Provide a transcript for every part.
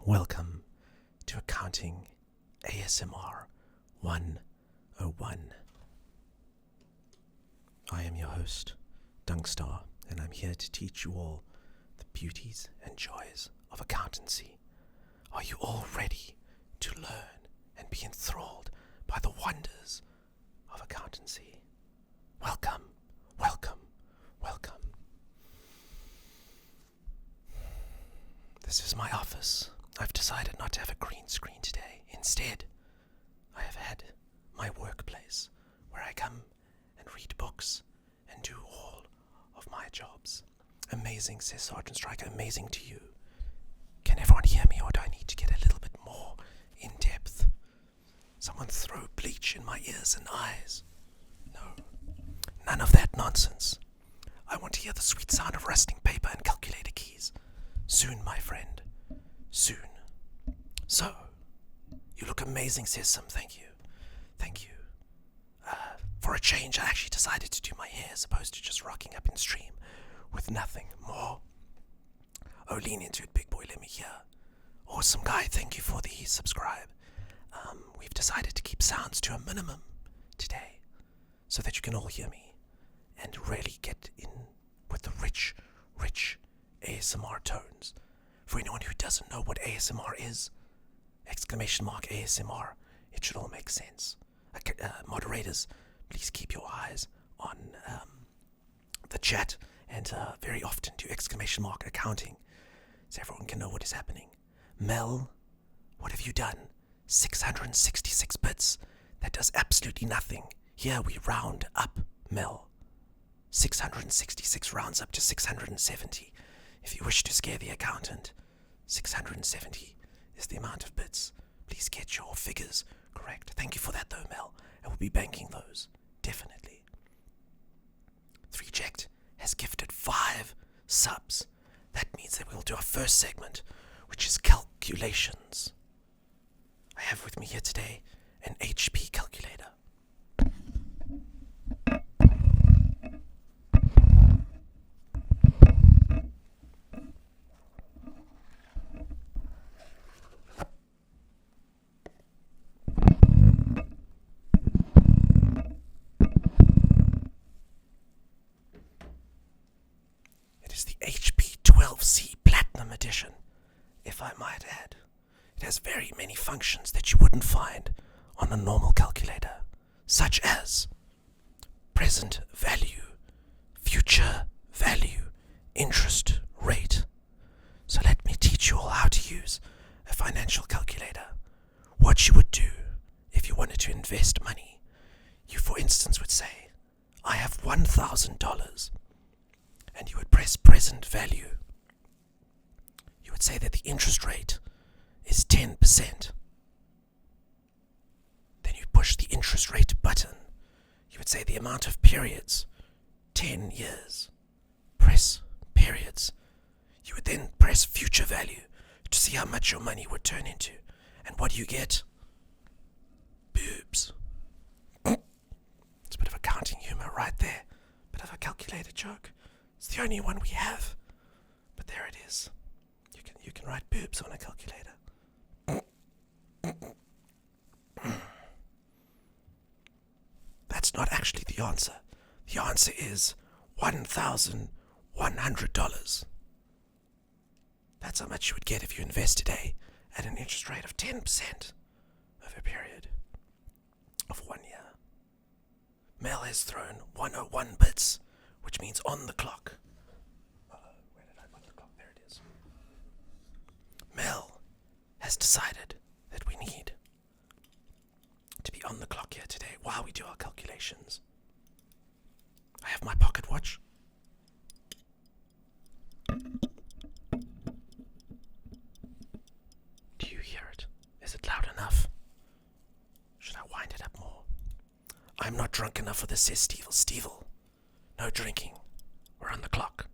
Welcome to Accounting ASMR 101. I am your host, Dunkstar, and I'm here to teach you all the beauties and joys of accountancy. Are you all ready to learn and be enthralled by the wonders of accountancy? Welcome. This is my office. I've decided not to have a green screen today. Instead, I have had my workplace where I come and read books and do all of my jobs. Amazing, says Sergeant Striker. Amazing to you. Can everyone hear me, or do I need to get a little bit more in depth? Someone throw bleach in my ears and eyes. No, none of that nonsense. I want to hear the sweet sound of rusting paper and calculator keys. Soon, my friend. Soon. So, you look amazing, says Sim. Thank you. For a change, I actually decided to do my hair as opposed to just rocking up in stream with nothing more. Oh, lean into it, big boy, let me hear. Awesome guy, thank you for the subscribe. We've decided to keep sounds to a minimum today so that you can all hear me and really get in with the rich ASMR tones. For anyone who doesn't know what ASMR is, !ASMR, it should all make sense. Moderators, please keep your eyes on the chat and very often do !accounting so everyone can know what is happening. Mel, what have you done? 666 bits. That does absolutely nothing. Here we round up, Mel. 666 rounds up to 670. If you wish to scare the accountant, 670 is the amount of bits. Please get your figures correct. Thank you for that though, Mel. I will be banking those, definitely. 3Ject has gifted 5 subs. That means that we'll do our first segment, which is calculations. I have with me here today an HP calculator. It is the HP 12C Platinum Edition, if I might add. It has very many functions that you wouldn't find on a normal calculator, such as present value, future value, interest rate. So let me teach you all how to use a financial calculator. What you would do if you wanted to invest money. You, for instance, would say, I have $1,000, and you would press present value. You would say that the interest rate is 10%. Then you push the interest rate button. You would say the amount of periods, 10 years. Press periods. You would then press future value to see how much your money would turn into. And what do you get? Boobs. It's a bit of accounting humor right there. Bit of a calculator joke. It's the only one we have. But there it is. You can write boobs on a calculator. That's not actually the answer. The answer is $1,100. That's how much you would get if you invest today at an interest rate of 10% over a period of 1 year. Mel has thrown 101 bits, which means on the clock. Where did I put the clock? There it is. Mel has decided that we need to be on the clock here today while we do our calculations. I have my pocket watch. Do you hear it? Is it loud enough? Should I wind it up more? I'm not drunk enough for this, says Stevel. No drinking. We're on the clock.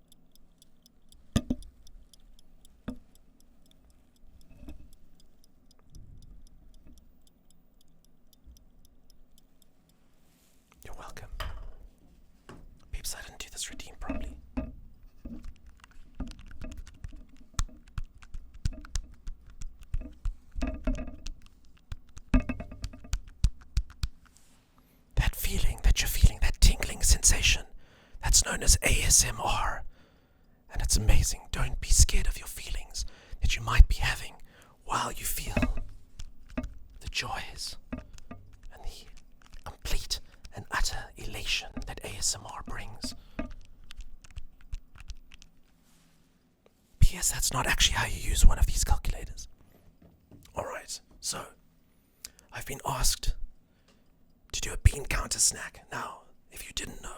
You're welcome. Peeps, I didn't do this routine properly. what's known as ASMR. And it's amazing. Don't be scared of your feelings that you might be having while you feel the joys and the complete and utter elation that ASMR brings. P.S. That's not actually how you use one of these calculators. Alright, so I've been asked to do a bean counter snack. Now, if you didn't know,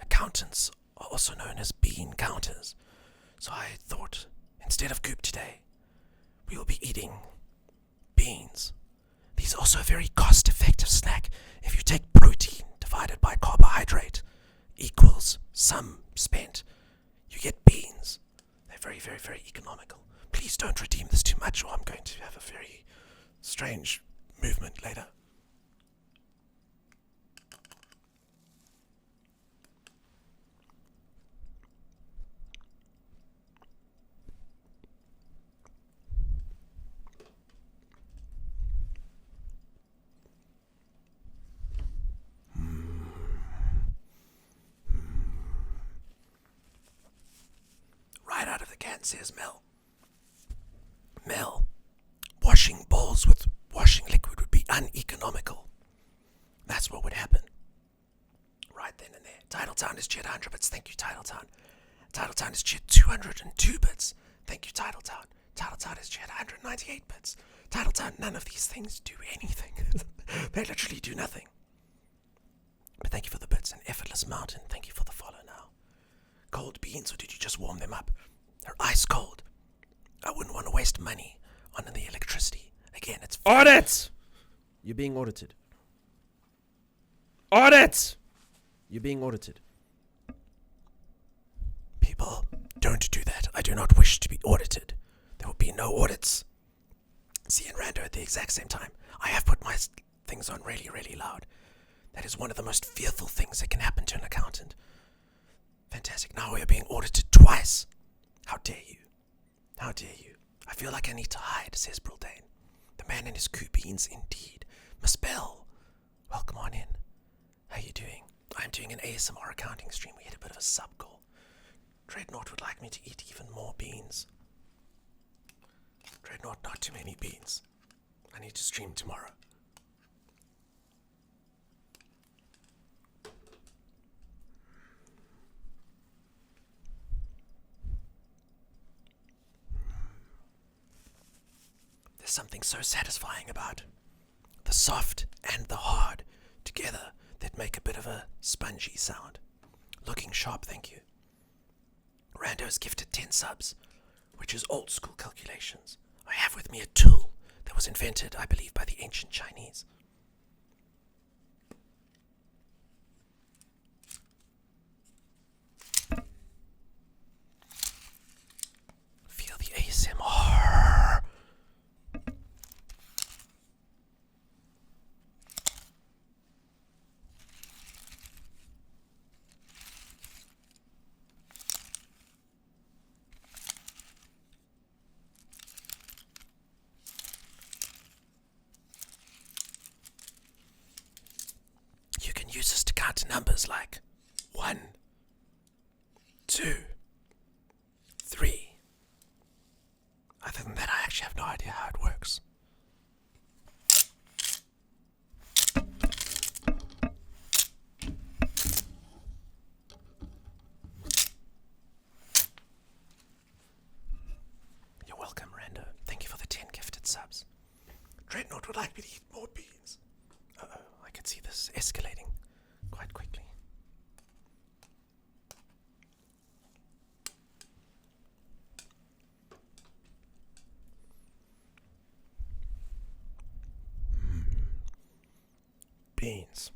accountants are also known as bean counters. So I thought, instead of goop today, we will be eating beans. These are also a very cost-effective snack. If you take protein divided by carbohydrate equals sum spent, you get beans. They're very, very, very economical. Please don't redeem this too much or I'm going to have a very strange movement later. Right out of the can, says Mel. Mel, washing bowls with washing liquid would be uneconomical. That's what would happen. Right then and there. Titletown is cheered 100 bits. Thank you, Titletown. Titletown is cheered 202 bits. Thank you, Titletown. Titletown is cheered 198 bits. Titletown, none of these things do anything. They literally do nothing. But thank you for the bits. And Effortless Mountain, thank you for the follow now. Cold beans, or did you just warm them up? They're ice cold. I wouldn't want to waste money on the electricity. Again, it's... Audit! You're being audited. Audit! You're being audited. People, don't do that. I do not wish to be audited. There will be no audits. See and Rando at the exact same time. I have put my things on really, really loud. That is one of the most fearful things that can happen to an accountant. Fantastic. Now we are being audited twice. How dare you? How dare you? I feel like I need to hide, says Brildane. The man and his coup beans, indeed. Miss Bell, welcome on in. How you doing? I'm doing an ASMR accounting stream. We hit a bit of a sub goal. Dreadnought would like me to eat even more beans. Dreadnought, not too many beans. I need to stream tomorrow. There's something so satisfying about the soft and the hard together that make a bit of a spongy sound. Looking sharp, thank you. Rando has gifted 10 subs, which is old school calculations. I have with me a tool that was invented, I believe, by the ancient Chinese. Feel the ASMR. You can use this to count numbers like 1, 2, 3. Other than that, I actually have no idea how it works. You're welcome, Rando. Thank you for the 10 gifted subs. Dreadnought would like me to eat more beans. Uh-oh, I can see this escalating quite quickly. Beans.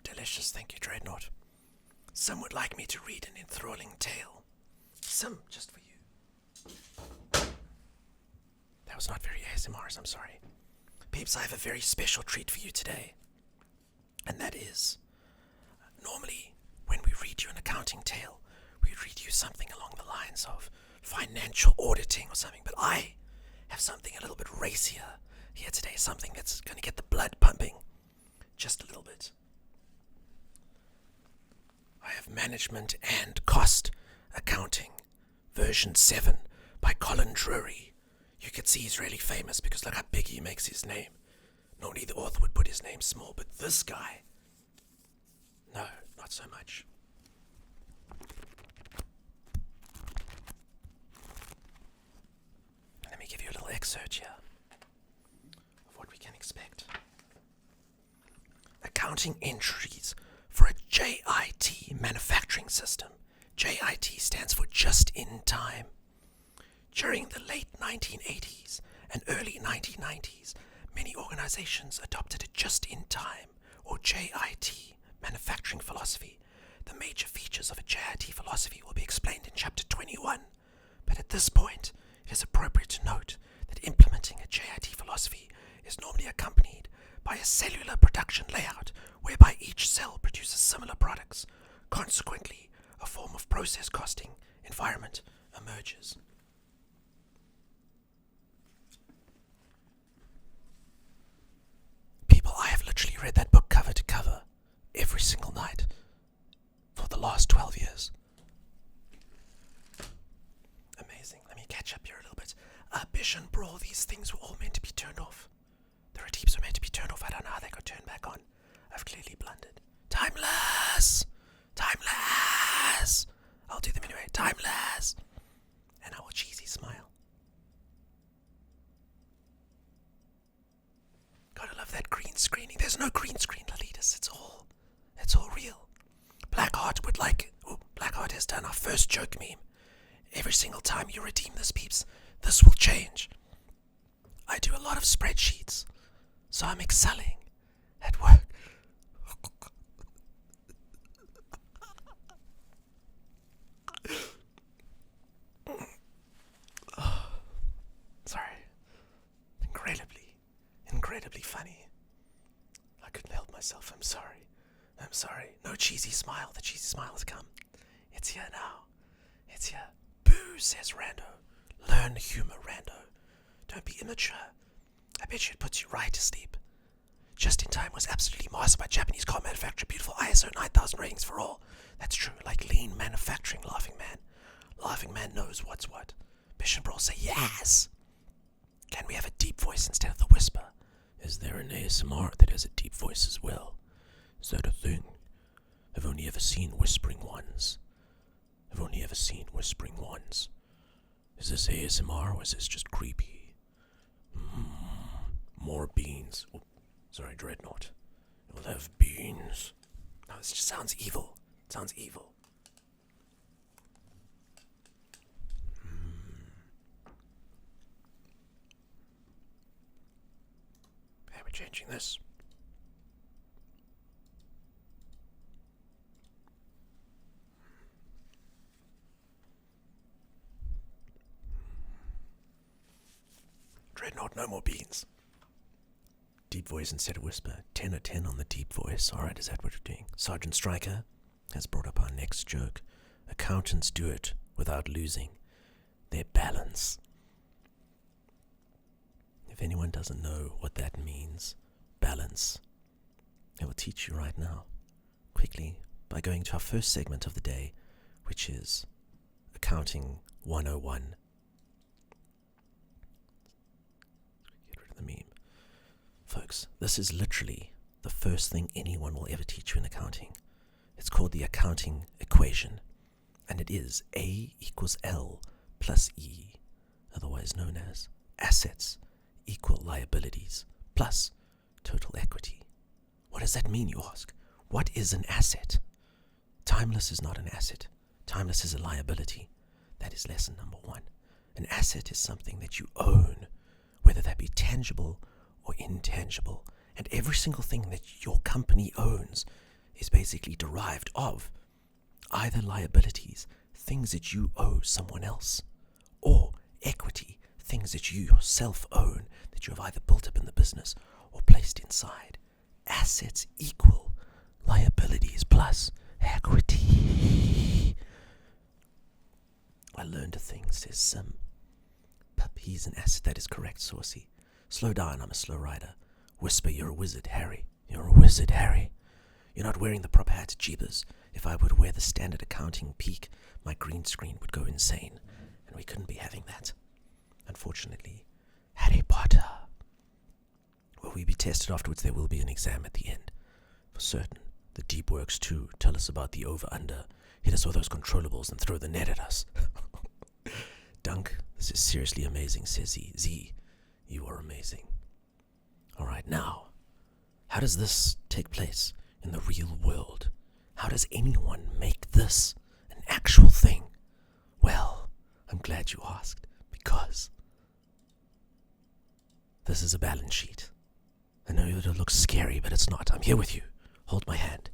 Delicious, thank you, Dreadnought. Some would like me to read an enthralling tale. Some just for you. That was not very ASMR, I'm sorry. Peeps, I have a very special treat for you today. And that is, normally, when we read you an accounting tale, we read you something along the lines of financial auditing or something, but I have something a little bit racier here today, something that's going to get the blood pumping. Management and Cost Accounting, version 7 by Colin Drury. You can see he's really famous because look how big he makes his name. Normally the author would put his name small, but this guy, no, not so much. Let me give you a little excerpt here of what we can expect. Accounting entries for a JIT manufacturing system. JIT stands for just in time. During the late 1980s and early 1990s, many organizations adopted a just-in-time, or JIT, manufacturing philosophy. The major features of a JIT philosophy will be explained in Chapter 21, but at this point, it is appropriate to note that implementing a JIT philosophy is normally accompanied by a cellular production layout whereby each cell produces similar products. Consequently, a form of process costing environment emerges. People, I have literally read that book cover to cover every single night for the last 12 years. Amazing. Let me catch up here a little bit. Bish and Brawl, these things were all meant to be turned off. The redeems were meant to be turned off. I don't know how they got turned back on. I've clearly blundered. Timeless! Timeless! I'll do them anyway. Timeless! And I will cheesy smile. Gotta love that green screening. There's no green screen, Lalitas. It's all real. Blackheart would like it. Oh, Blackheart has done our first joke meme. Every single time you redeem this, peeps, this will change. I do a lot of spreadsheets, so I'm excelling at work. Sorry. Incredibly funny. I couldn't help myself. I'm sorry. No cheesy smile. The cheesy smile has come. It's here now. It's here. Boo, says Rando. Learn humor, Rando. Don't be immature. I bet you it puts you right to sleep. Just in Time was absolutely mastered by Japanese car manufacturer. Beautiful ISO 9000 ratings for all. That's true, like lean manufacturing, Laughing Man. Laughing Man knows what's what. Bish and Brawl say yes. Can we have a deep voice instead of the whisper? Is there an ASMR that has a deep voice as well? Is that a thing? I've only ever seen whispering ones. Is this ASMR or is this just creepy? More beans. Oh, sorry, Dreadnought. We'll have beans. No, this just sounds evil. It sounds evil. Okay, we're changing this. Dreadnought, no more beans. Deep voice instead of whisper. 10 or 10 on the deep voice. Alright, is that what we're doing? Sergeant Stryker has brought up our next joke. Accountants do it without losing their balance. If anyone doesn't know what that means, balance, I will teach you right now, quickly, by going to our first segment of the day, which is Accounting 101. Get rid of the meme. Folks, this is literally the first thing anyone will ever teach you in accounting. It's called the accounting equation, and it is A equals L plus E, otherwise known as assets equal liabilities plus total equity. What does that mean, you ask? What is an asset? Timeless is not an asset. Timeless is a liability. That is lesson number 1. An asset is something that you own, whether that be tangible or intangible, and every single thing that your company owns is basically derived of either liabilities, things that you owe someone else, or equity, things that you yourself own, that you have either built up in the business or placed inside. Assets equal liabilities plus equity. I learned a thing, says Sim. He's an asset. That is correct, Saucy. Slow down, I'm a slow rider. Whisper, you're a wizard, Harry. You're a wizard, Harry. You're not wearing the proper hat, Jeebus. if I were to wear the standard accounting peak, my green screen would go insane, and we couldn't be having that. Unfortunately, Harry Potter. Will we be tested afterwards? There will be an exam at the end. For certain. The deep works too. Tell us about the over-under. Hit us with those controllables and throw the net at us. Dunk, this is seriously amazing, says Z. Z, you are amazing. Alright, now, how does this take place in the real world? How does anyone make this an actual thing? Well, I'm glad you asked, because this is a balance sheet. I know that it looks scary, but it's not. I'm here with you. Hold my hand.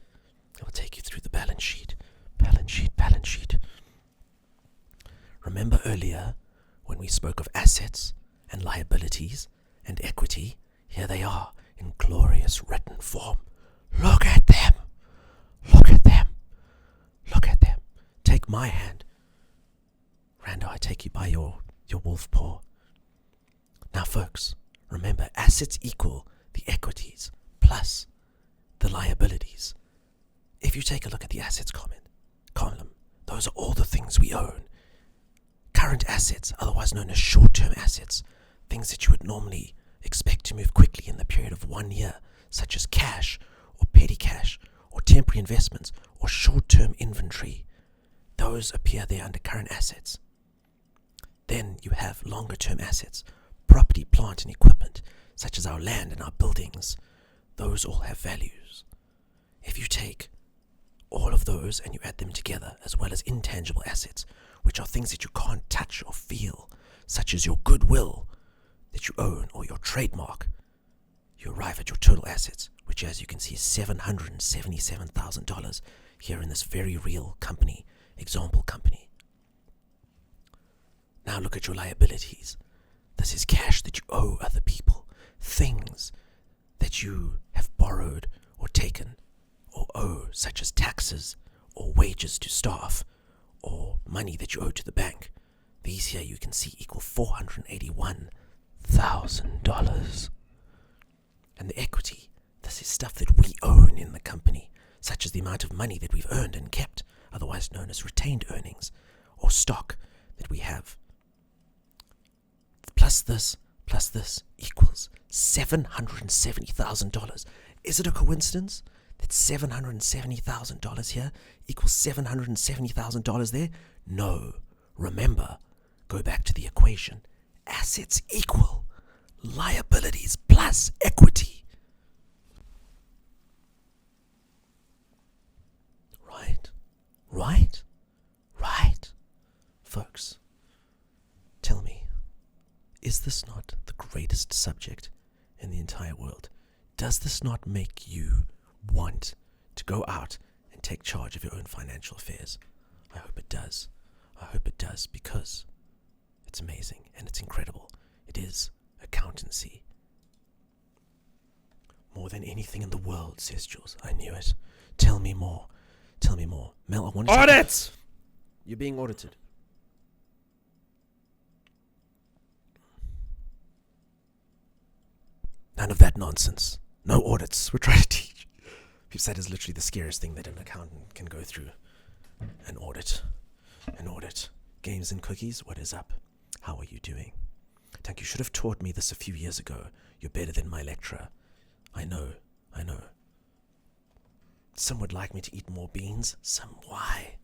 I will take you through the balance sheet. Balance sheet, balance sheet. Remember earlier when we spoke of assets and liabilities and equity? Here they are in glorious written form. Look at them. Look at them. Look at them. Take my hand. Rando, I take you by your wolf paw. Now, folks, remember, assets equal the equities plus the liabilities. If you take a look at the assets column, those are all the things we own. Current assets, otherwise known as short-term assets, things that you would normally expect to move quickly in the period of 1 year, such as cash or petty cash or temporary investments or short-term inventory. Those appear there under current assets. Then you have longer-term assets, property, plant, and equipment, such as our land and our buildings. Those all have values. If you take all of those and you add them together, as well as intangible assets, which are things that you can't touch or feel, such as your goodwill that you own or your trademark, you arrive at your total assets, which, as you can see, is $777,000 here in this very real company, example company. Now look at your liabilities. This is cash that you owe other people, things that you have borrowed or taken or owe, such as taxes or wages to staff or money that you owe to the bank. These here you can see equal $481,000. And the equity, this is stuff that we own in the company, such as the amount of money that we've earned and kept, otherwise known as retained earnings, or stock that we have. Plus this equals $770,000. Is it a coincidence that $770,000 here equals $770,000 there? No. Remember, go back to the equation. Assets equal liabilities plus equity. Right. Folks, tell me, is this not the greatest subject in the entire world? Does this not make you want to go out and take charge of your own financial affairs? I hope it does. I hope it does, because it's amazing and it's incredible. It is accountancy. More than anything in the world, says Jules. I knew it. Tell me more. Mel, I want to... Audit! You're being audited. None of that nonsense. No audits. We're trying to teach. People said it's literally the scariest thing that an accountant can go through. An audit. Games and cookies, what is up? How are you doing? Dunk, you should have taught me this a few years ago. You're better than my lecturer. I know. Some would like me to eat more beans. Some, why?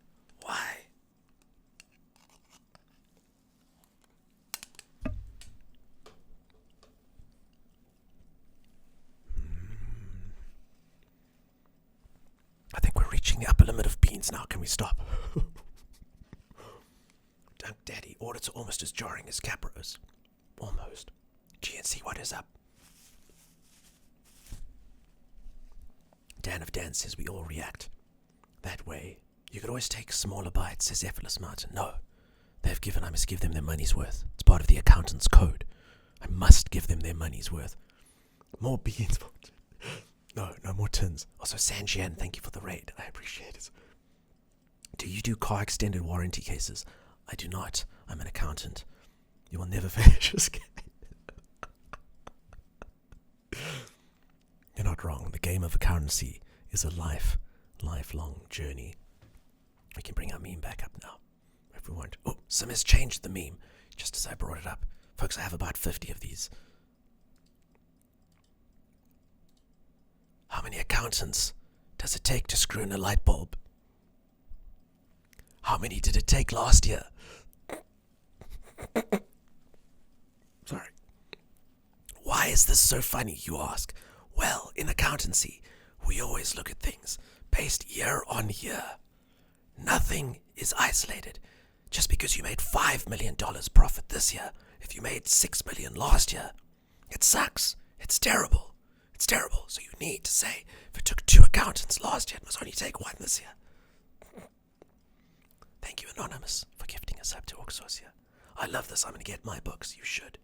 I think we're reaching the upper limit of beans now. Can we stop? Dunk Daddy, audits are almost as jarring as Capros. Almost. GNC, what is up? Dan of Dan says we all react that way. You could always take smaller bites, says Effortless Mountain. No. They've given, I must give them their money's worth. It's part of the accountant's code. I must give them their money's worth. More beans. No more tins. Also, Sanjian, thank you for the raid. I appreciate it. Do you do car extended warranty cases? I do not. I'm an accountant. You will never finish this game. You're not wrong. The game of accountancy is a lifelong journey. We can bring our meme back up now, if we want. Oh, Sim has changed the meme, just as I brought it up. Folks, I have about 50 of these. How many accountants does it take to screw in a light bulb? How many did it take last year? Sorry. Why is this so funny, you ask? Well, in accountancy, we always look at things based year on year. Nothing is isolated. Just because you made $5 million profit this year, if you made $6 million last year, it sucks. It's terrible. It's terrible. So you need to say, if it took 2 accountants last year, it must only take 1 this year. Thank you, Anonymous, for gifting us up to Oxosia. I love this. I'm going to get my books. You should.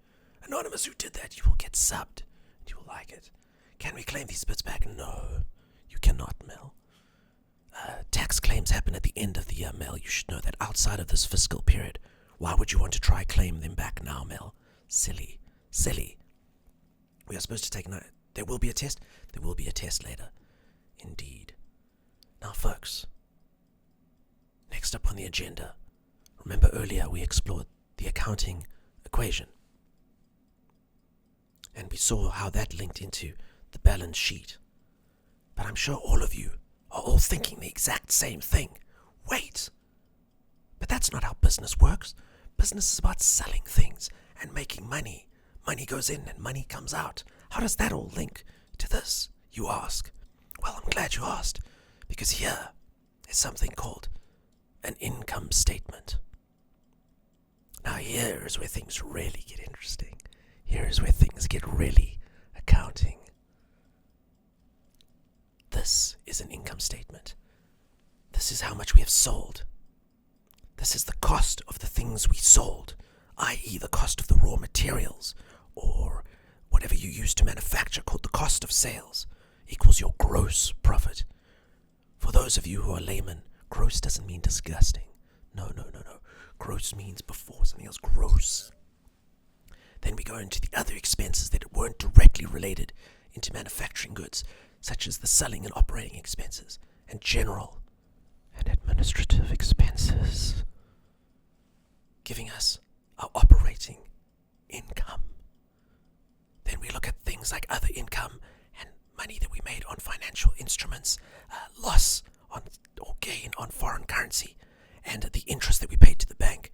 Anonymous who did that, you will get subbed. And you will like it. Can we claim these bits back? No, you cannot, Mel. Tax claims happen at the end of the year, Mel. You should know that outside of this fiscal period. Why would you want to try claim them back now, Mel? Silly. Silly. We are supposed to take no. There will be a test. There will be a test later. Indeed. Now, folks. Next up on the agenda. Remember earlier we explored the accounting equation. And we saw how that linked into the balance sheet. But I'm sure all of you are all thinking the exact same thing. Wait! But that's not how business works. Business is about selling things and making money. Money goes in and money comes out. How does that all link to this, you ask? Well, I'm glad you asked, because here is something called an income statement. Now here is where things really get interesting. Here is where things get really accounting. This is an income statement. This is how much we have sold. This is the cost of the things we sold, i.e. the cost of the raw materials, or whatever you use to manufacture, called the cost of sales, equals your gross profit. For those of you who are laymen, gross doesn't mean disgusting. No. Gross means before something else. Gross. Then we go into the other expenses that weren't directly related into manufacturing goods, such as the selling and operating expenses, and general and administrative expenses, giving us our operating income. Then we look at things like other income and money that we made on financial instruments, loss on or gain on foreign currency, and the interest that we paid to the bank.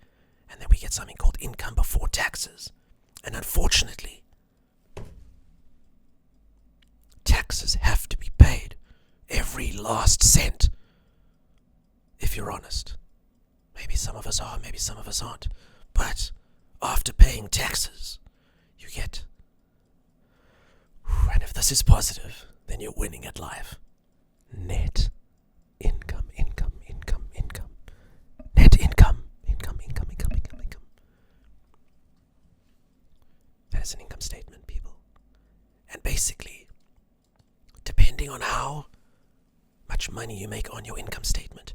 And then we get something called income before taxes. And unfortunately, taxes have to be paid. Every last cent. If you're honest. Maybe some of us are, maybe some of us aren't. But after paying taxes, you get... And if this is positive, then you're winning at life. Net income. Net income. That is an income statement, people. And basically, depending on how much money you make on your income statement,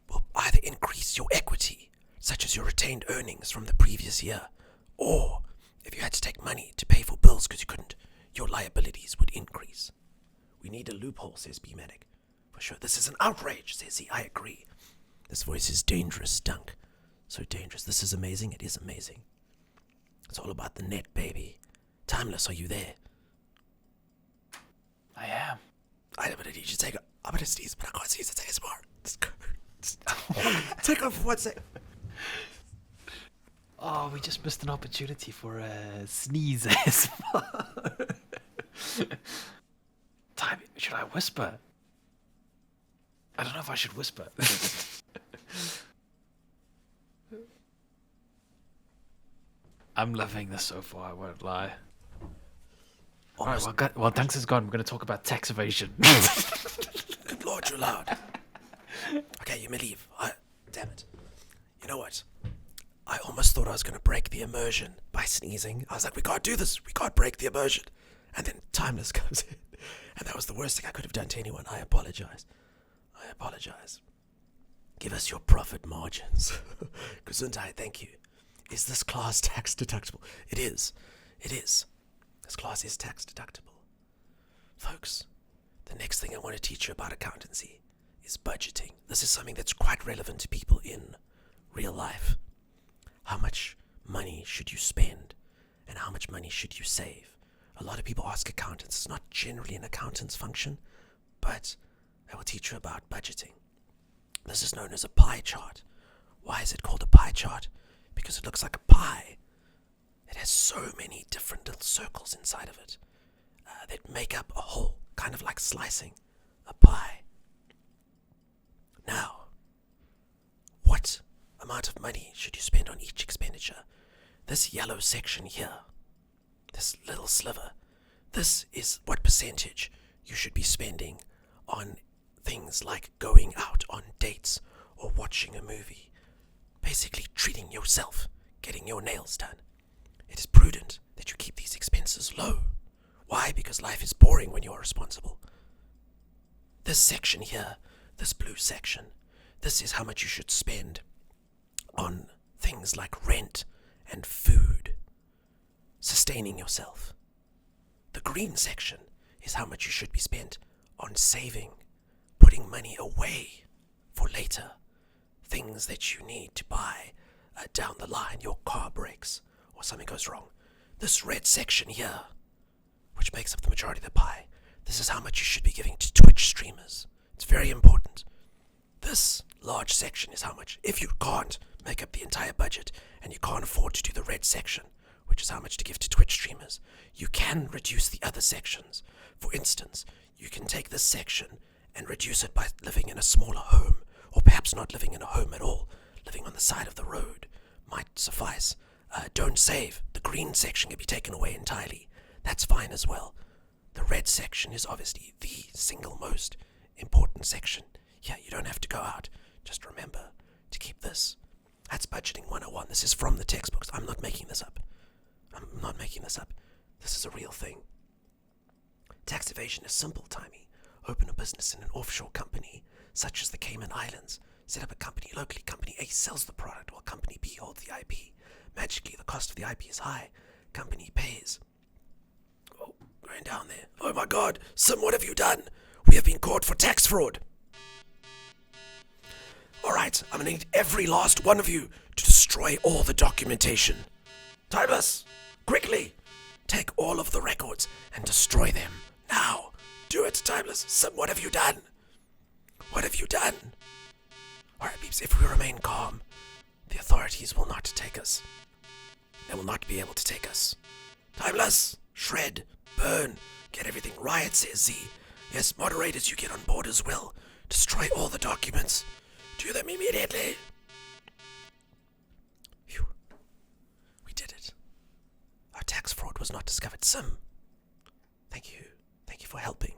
will either increase your equity, such as your retained earnings from the previous year, or if you had to take money to pay for bills because you couldn't, your liabilities would increase. We need a loophole, says B-Medic. For sure, this is an outrage, says he. I agree. This voice is dangerous, Dunk. So dangerous. This is amazing. It is amazing. It's all about the net, baby. Timeless, are you there? I am. I'm gonna need you to take a... I'm gonna sneeze, but I can't sneeze. It's ASMR. Take off for 1 sec. Oh, we just missed an opportunity for a sneeze ASMR. Time, should I whisper? I don't know if I should whisper. I'm loving this so far, I won't lie. Alright, well, Dunks is gone. We're going to talk about tax evasion. Good Lord, you're loud. Okay, you may leave. Damn it. You know what? I almost thought I was going to break the immersion by sneezing. I was like, we can't do this. We can't break the immersion. And then Timeless comes in. And that was the worst thing I could have done to anyone. I apologize. Give us your profit margins. Gesundheit, thank you. Is this class tax deductible? It is. This class is tax deductible. Folks, the next thing I want to teach you about accountancy is budgeting. This is something that's quite relevant to people in real life. How much money should you spend and how much money should you save? A lot of people ask accountants. It's not generally an accountant's function, but I will teach you about budgeting. This is known as a pie chart. Why is it called a pie chart? Because it looks like a pie. It has so many different little circles inside of it that make up a whole, kind of like slicing a pie. Now, what amount of money should you spend on each expenditure? This yellow section here, this little sliver, this is what percentage you should be spending on things like going out on dates or watching a movie. Basically treating yourself, getting your nails done. It is prudent that you keep these expenses low. Why? Because life is boring when you're responsible. This section here, this blue section, this is how much you should spend on things like rent and food, sustaining yourself. The green section is how much you should be spent on saving, putting money away for later, things that you need to buy down the line. Your car breaks or something goes wrong. This red section here, which makes up the majority of the pie, this is how much you should be giving to Twitch streamers. It's very important. This large section is how much, if you can't make up the entire budget and you can't afford to do the red section, which is how much to give to Twitch streamers, you can reduce the other sections. For instance, you can take this section and reduce it by living in a smaller home, or perhaps not living in a home at all. Living on the side of the road might suffice. Don't save. The green section can be taken away entirely. That's fine as well. The red section is obviously the single most important section. Yeah, you don't have to go out. Just remember to keep this. That's Budgeting 101. This is from the textbooks. I'm not making this up. This is a real thing. Tax evasion is simple, Timey. Open a business in an offshore company, such as the Cayman Islands. Set up a company locally. Company A sells the product, while Company B holds the IP. Magically, the cost of the IP is high. Company pays. Oh, going down there. Oh my God, Sim, what have you done? We have been caught for tax fraud. Alright, I'm gonna need every last one of you to destroy all the documentation. Timeless, quickly, take all of the records and destroy them. Now, do it, Timeless. Sim, what have you done? What have you done? Alright, peeps, if we remain calm, the authorities will not take us. They will not be able to take us. Timeless, shred, burn, get everything right, says Z. Yes, moderators, you get on board as well. Destroy all the documents. Do them immediately. Phew. We did it. Our tax fraud was not discovered. Sim, thank you. Thank you for helping.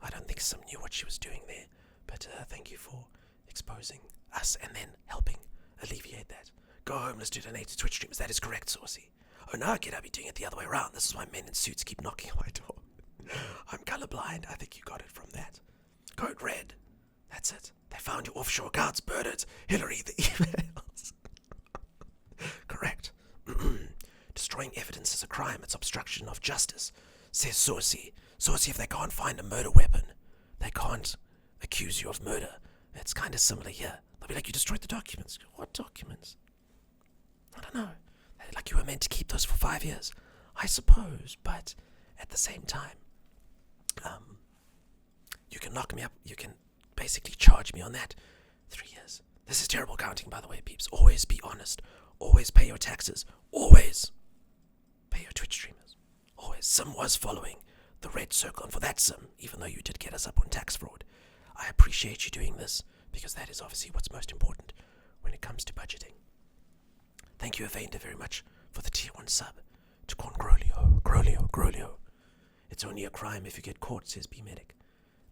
I don't think Sim knew what she was doing there, but thank you for exposing us and then helping alleviate that. Go home, let's do donate to Twitch streamers. That is correct, Saucy. Oh, now I get I'll be doing it the other way around. This is why men in suits keep knocking on my door. I'm colorblind. I think you got it from that. Code red. That's it. They found your offshore accounts. Burn it. Hillary, the emails. Correct. Destroying evidence is a crime. It's obstruction of justice, says Saucy. Saucy, if they can't find a murder weapon, they can't accuse you of murder. It's kind of similar here. They'll be like, you destroyed the documents. What documents? I don't know. Like you were meant to keep those for 5 years. I suppose, but at the same time, you can lock me up. You can basically charge me on that. 3 years. This is terrible counting, by the way, peeps. Always be honest. Always pay your taxes. Always pay your Twitch streamers. Always. Sim was following the red circle, and for that, Sim, even though you did get us up on tax fraud, I appreciate you doing this, because that is obviously what's most important when it comes to budgeting. Thank you, Evander, very much for the tier 1 sub to Corn Grolio. It's only a crime if you get caught, says B-Medic.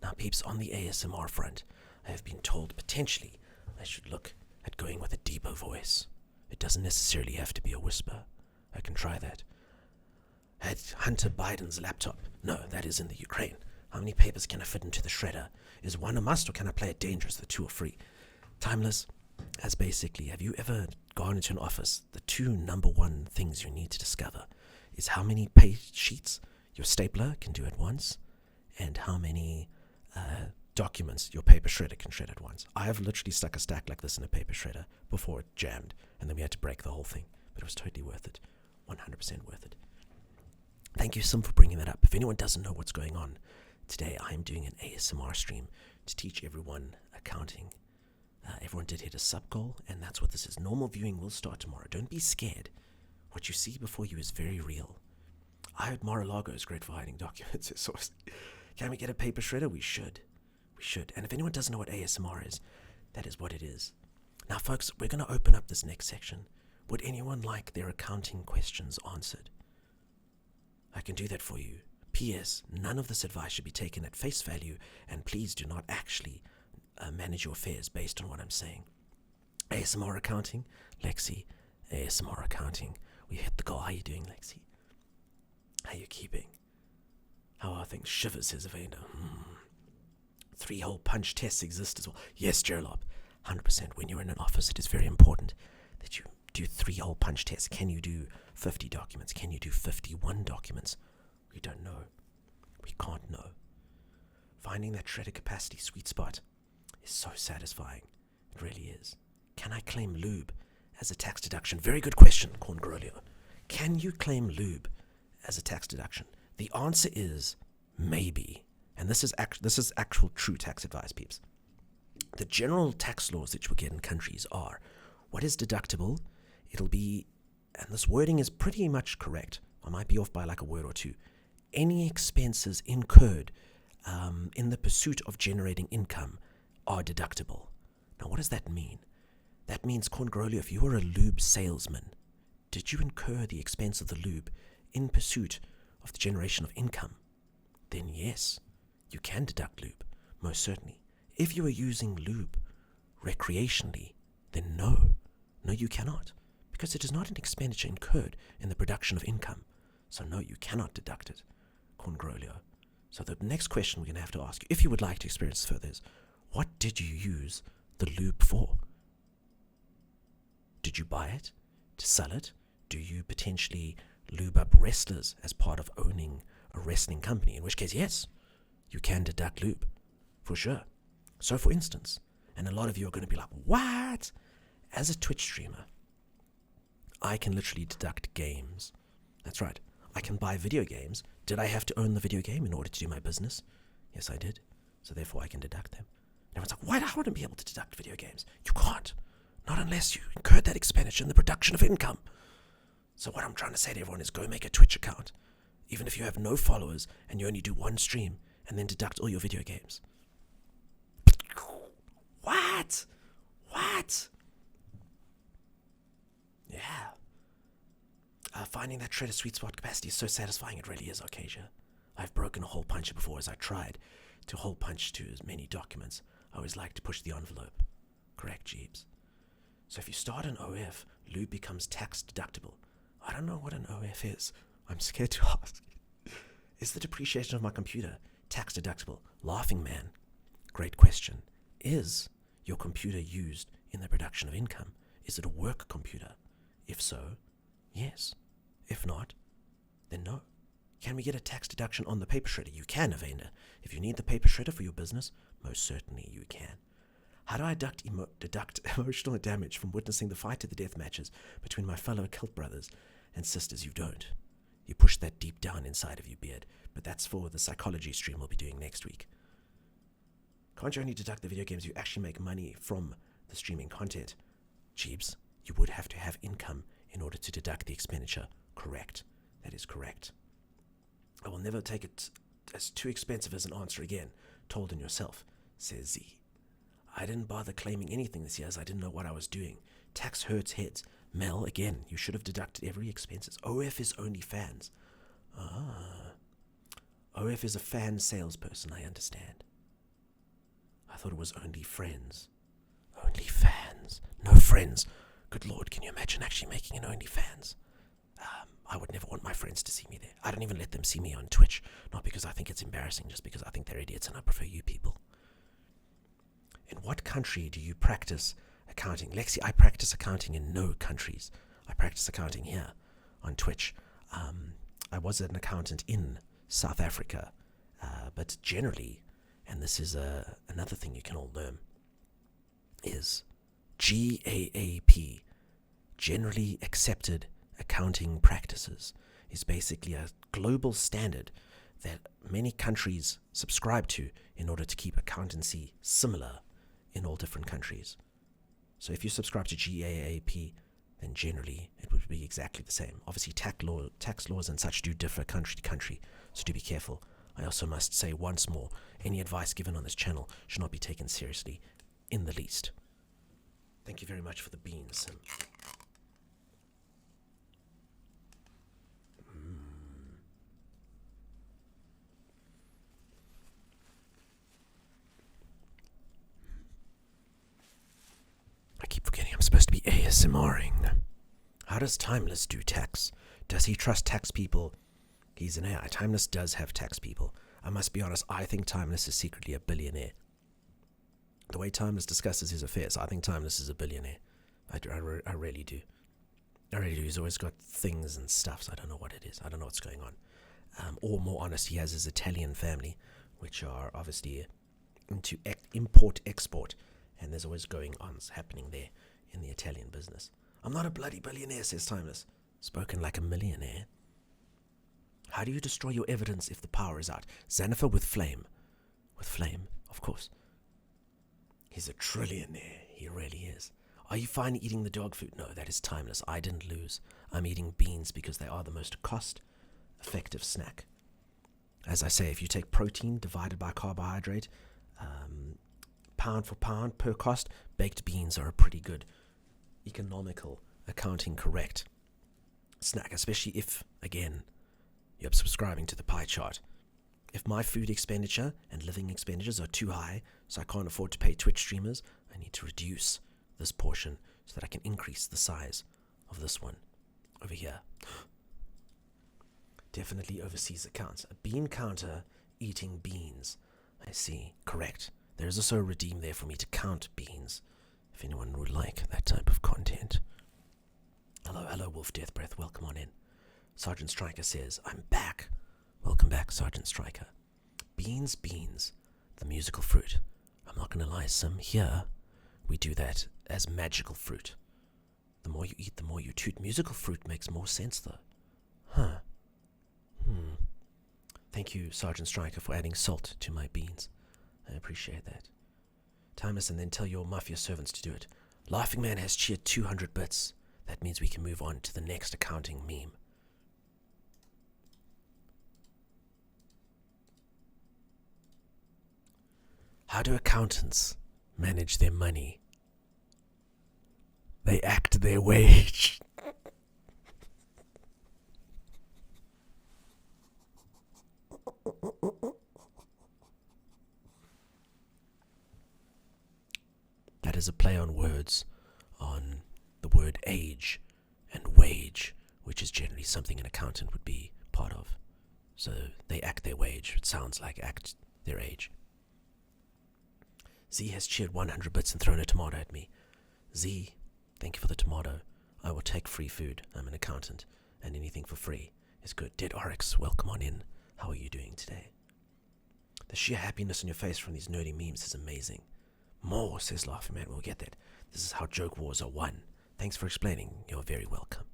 Now, peeps, on the ASMR front, I have been told potentially I should look at going with a deeper voice. It doesn't necessarily have to be a whisper. I can try that. Had Hunter Biden's laptop. No, that is in the Ukraine. How many papers can I fit into the shredder? Is one a must, or can I play it dangerous? The two are free. Timeless, as basically, have you ever gone into an office? The two number one things you need to discover is how many page sheets your stapler can do at once, and how many documents your paper shredder can shred at once. I have literally stuck a stack like this in a paper shredder before it jammed, and then we had to break the whole thing. But it was totally worth it. 100% worth it. Thank you, Sim, for bringing that up. If anyone doesn't know what's going on, today I am doing an ASMR stream to teach everyone accounting. Everyone did hit a sub goal, and that's what this is. Normal viewing will start tomorrow. Don't be scared. What you see before you is very real. I heard Mar-a-Lago is great for hiding documents. So, can we get a paper shredder? We should. We should. And if anyone doesn't know what ASMR is, that is what it is. Now, folks, we're going to open up this next section. Would anyone like their accounting questions answered? I can do that for you. P.S. None of this advice should be taken at face value, and please do not actually manage your affairs based on what I'm saying. ASMR accounting, Lexi. ASMR accounting. We hit the goal. How are you doing, Lexi? How are you keeping? How are things? Shivers, says Evander. 3-hole punch tests exist as well. Yes, Gerlop. 100%. When you're in an office, it is very important that you do 3-hole punch tests. Can you do 50 documents? Can you do 51 documents? We don't know. We can't know. Finding that shredder capacity sweet spot is so satisfying. It really is. Can I claim lube as a tax deduction? Very good question, Corn Grolio. Can you claim lube as a tax deduction? The answer is maybe. And this is actual true tax advice, peeps. The general tax laws that you will get in countries are, what is deductible? It'll be, and this wording is pretty much correct. I might be off by like a word or two. Any expenses incurred in the pursuit of generating income are deductible. Now, what does that mean? That means, Corn Grolio, if you were a lube salesman, did you incur the expense of the lube in pursuit of the generation of income? Then yes, you can deduct lube, most certainly. If you are using lube recreationally, then no, you cannot, because it is not an expenditure incurred in the production of income. So no, you cannot deduct it, Corn Grolio. So the next question we're going to have to ask you, if you would like to experience further, is what did you use the lube for? Did you buy it to sell it? Do you potentially lube up wrestlers as part of owning a wrestling company? In which case, yes, you can deduct lube, for sure. So for instance, and a lot of you are going to be like, what? As a Twitch streamer, I can literally deduct games. That's right. I can buy video games. Did I have to own the video game in order to do my business? Yes, I did. So therefore, I can deduct them. And everyone's like, why do I want to be able to deduct video games? You can't. Not unless you incurred that expenditure in the production of income. So what I'm trying to say to everyone is go make a Twitch account. Even if you have no followers and you only do one stream, and then deduct all your video games. What? Yeah. Finding that shredder sweet spot capacity is so satisfying. It really is, Arcadia. I've broken a hole puncher before as I tried to hole punch to as many documents. I always like to push the envelope. Correct, Jeeves. So if you start an OF, lube becomes tax deductible. I don't know what an OF is. I'm scared to ask. Is the depreciation of my computer tax deductible? Laughing man. Great question. Is your computer used in the production of income? Is it a work computer? If so, yes. If not, then no. Can we get a tax deduction on the paper shredder? You can, Evander. If you need the paper shredder for your business, most certainly you can. How do I deduct emotional damage from witnessing the fight to the death matches between my fellow cult brothers and sisters? You don't. You push that deep down inside of you, Beard. But that's for the psychology stream we'll be doing next week. Can't you only deduct the video games you actually make money from the streaming content? Jeeves, you would have to have income in order to deduct the expenditure. Correct. That is correct. I will never take it as too expensive as an answer again. Told on yourself, says Z. I didn't bother claiming anything this year as I didn't know what I was doing. Tax hurts heads. Mel, again, you should have deducted every expenses. OF is only fans. OF is a fan salesperson, I understand. I thought it was only friends. Only fans. No friends. Good Lord, can you imagine actually making an OnlyFans? I would never want my friends to see me there. I don't even let them see me on Twitch. Not because I think it's embarrassing, just because I think they're idiots and I prefer you people. In what country do you practice accounting? Lexi, I practice accounting in no countries. I practice accounting here on Twitch. I was an accountant in South Africa, but generally and this is another thing you can all learn, is GAAP, Generally Accepted Accounting Practices, is basically a global standard that many countries subscribe to in order to keep accountancy similar in all different countries. So if you subscribe to GAAP, then generally it would be exactly the same. Obviously, tax laws and such do differ country to country, so do be careful. I also must say once more, any advice given on this channel should not be taken seriously in the least. Thank you very much for the beans, Sim. I keep forgetting I'm supposed to be ASMRing. How does Timeless do tax? Does he trust tax people? He's an AI. Timeless does have tax people. I must be honest, I think Timeless is secretly a billionaire. The way Timeless discusses his affairs, I think Timeless is a billionaire. I really do. I really do. He's always got things and stuff, so I don't know what it is. I don't know what's going on. Or more honest, he has his Italian family, which are obviously into import-export. And there's always going-ons happening there in the Italian business. I'm not a bloody billionaire, says Timeless. Spoken like a millionaire. How do you destroy your evidence if the power is out? Xanafer with flame. With flame, of course. He's a trillionaire. He really is. Are you fine eating the dog food? No, that is Timeless. I didn't lose. I'm eating beans because they are the most cost-effective snack. As I say, if you take protein divided by carbohydrate, pound for pound per cost, baked beans are a pretty good economical, accounting correct snack, especially if, again, you're subscribing to the pie chart. If my food expenditure and living expenditures are too high, so I can't afford to pay Twitch streamers, I need to reduce this portion so that I can increase the size of this one over here. Definitely overseas accounts. A bean counter eating beans. I see. Correct. There is also a redeem there for me to count beans, if anyone would like that type of content. Hello, Wolf Death Breath. Welcome on in. Sergeant Striker says, I'm back. Welcome back, Sergeant Striker. Beans, the musical fruit. I'm not going to lie, Sim. Here, we do that as magical fruit. The more you eat, the more you toot. Musical fruit makes more sense, though. Huh. Thank you, Sergeant Striker, for adding salt to my beans. I appreciate that. Timeless, and then tell your mafia servants to do it. Laughing Man has cheered 200 bits. That means we can move on to the next accounting meme. How do accountants manage their money? They act their wage. That is a play on words on the word age and wage, which is generally something an accountant would be part of. So they act their wage. It sounds like act their age. Z has cheered 100 bits and thrown a tomato at me. Z, thank you for the tomato. I will take free food. I'm an accountant, and anything for free is good. Dead Oryx, welcome on in. How are you doing today? The sheer happiness on your face from these nerdy memes is amazing. More, says Laughing Man. We'll get that. This is how joke wars are won. Thanks for explaining. You're very welcome.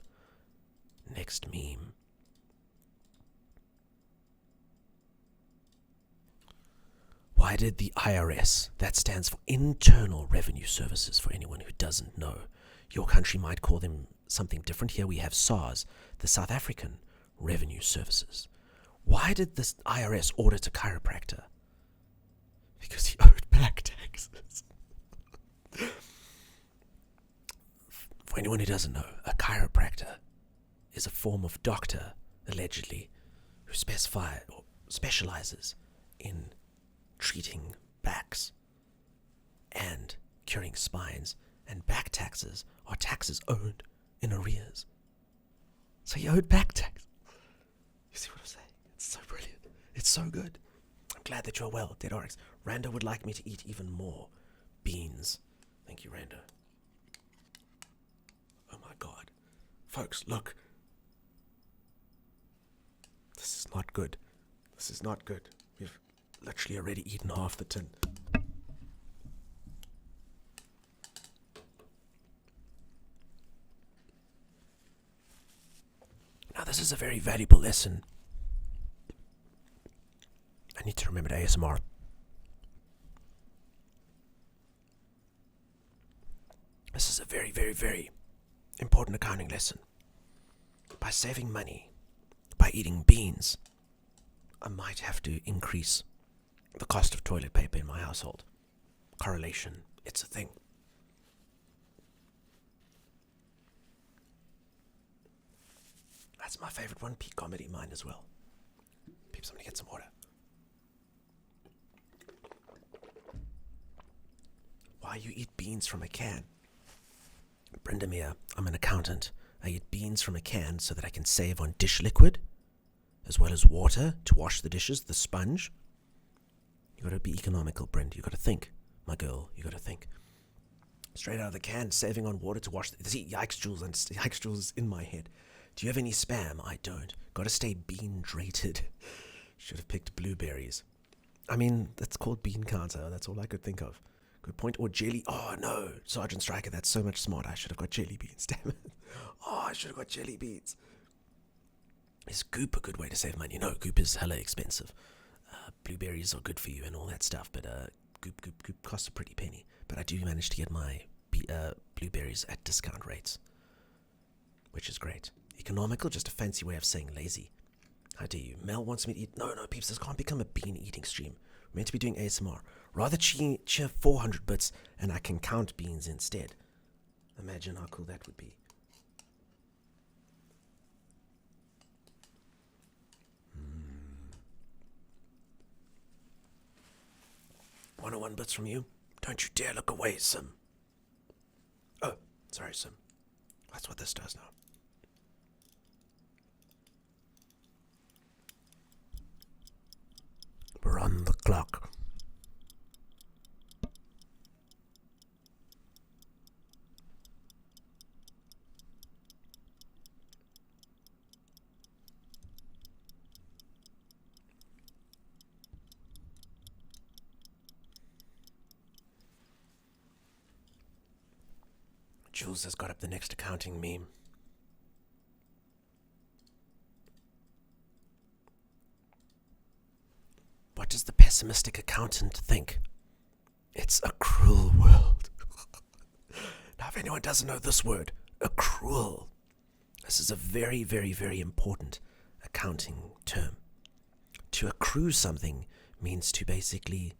Next meme. Why did the IRS, that stands for Internal Revenue Services for anyone who doesn't know. Your country might call them something different. Here we have SARS, the South African Revenue Services. Why did this IRS audit a chiropractor? Because he owed back taxes. For anyone who doesn't know, a chiropractor is a form of doctor, allegedly, who specializes in treating backs and curing spines, and back taxes are taxes owed in arrears. So he owed back tax. You see what I'm saying? It's so brilliant. It's so good. I'm glad that you're well, Dead Oryx. Rando would like me to eat even more beans. Thank you, Rando. Oh my god. Folks, look. This is not good. This is not good. We've literally literally already eaten half the tin. Now, this is a very valuable lesson. I need to remember ASMR. This is a very, very, very important accounting lesson. By saving money, by eating beans, I might have to increase the cost of toilet paper in my household. Correlation, it's a thing. That's my favorite one, peak comedy, mine as well. Peeps, I'm gonna get some water. Why you eat beans from a can? Brenda Mia, I'm an accountant. I eat beans from a can so that I can save on dish liquid, as well as water to wash the dishes, the sponge. You gotta be economical, Brenda. You gotta think, my girl. You gotta think. Straight out of the can, saving on water to wash. See, yikes, Jules, and yikes, Jules is in my head. Do you have any spam? I don't. Gotta stay bean-drated. Should have picked blueberries. I mean, that's called bean counter. That's all I could think of. Good point. Or jelly. Oh, no. Sergeant Striker, that's so much smarter. I should have got jelly beans, damn it. Oh, I should have got jelly beans. Is goop a good way to save money? No, goop is hella expensive. Blueberries are good for you and all that stuff, but goop costs a pretty penny. But I do manage to get my blueberries at discount rates, which is great. Economical, just a fancy way of saying lazy. How dare you? Mel wants me to eat. No, peeps, this can't become a bean eating stream. We're meant to be doing ASMR. Rather cheer 400 bits and I can count beans instead. Imagine how cool that would be. 101 bits from you. Don't you dare look away, Sim. Oh, sorry, Sim. That's what this does now. We're on the clock. Jules has got up the next accounting meme. What does the pessimistic accountant think? It's a cruel world. Now, if anyone doesn't know this word, accrual, this is a very, very, very important accounting term. To accrue something means to basically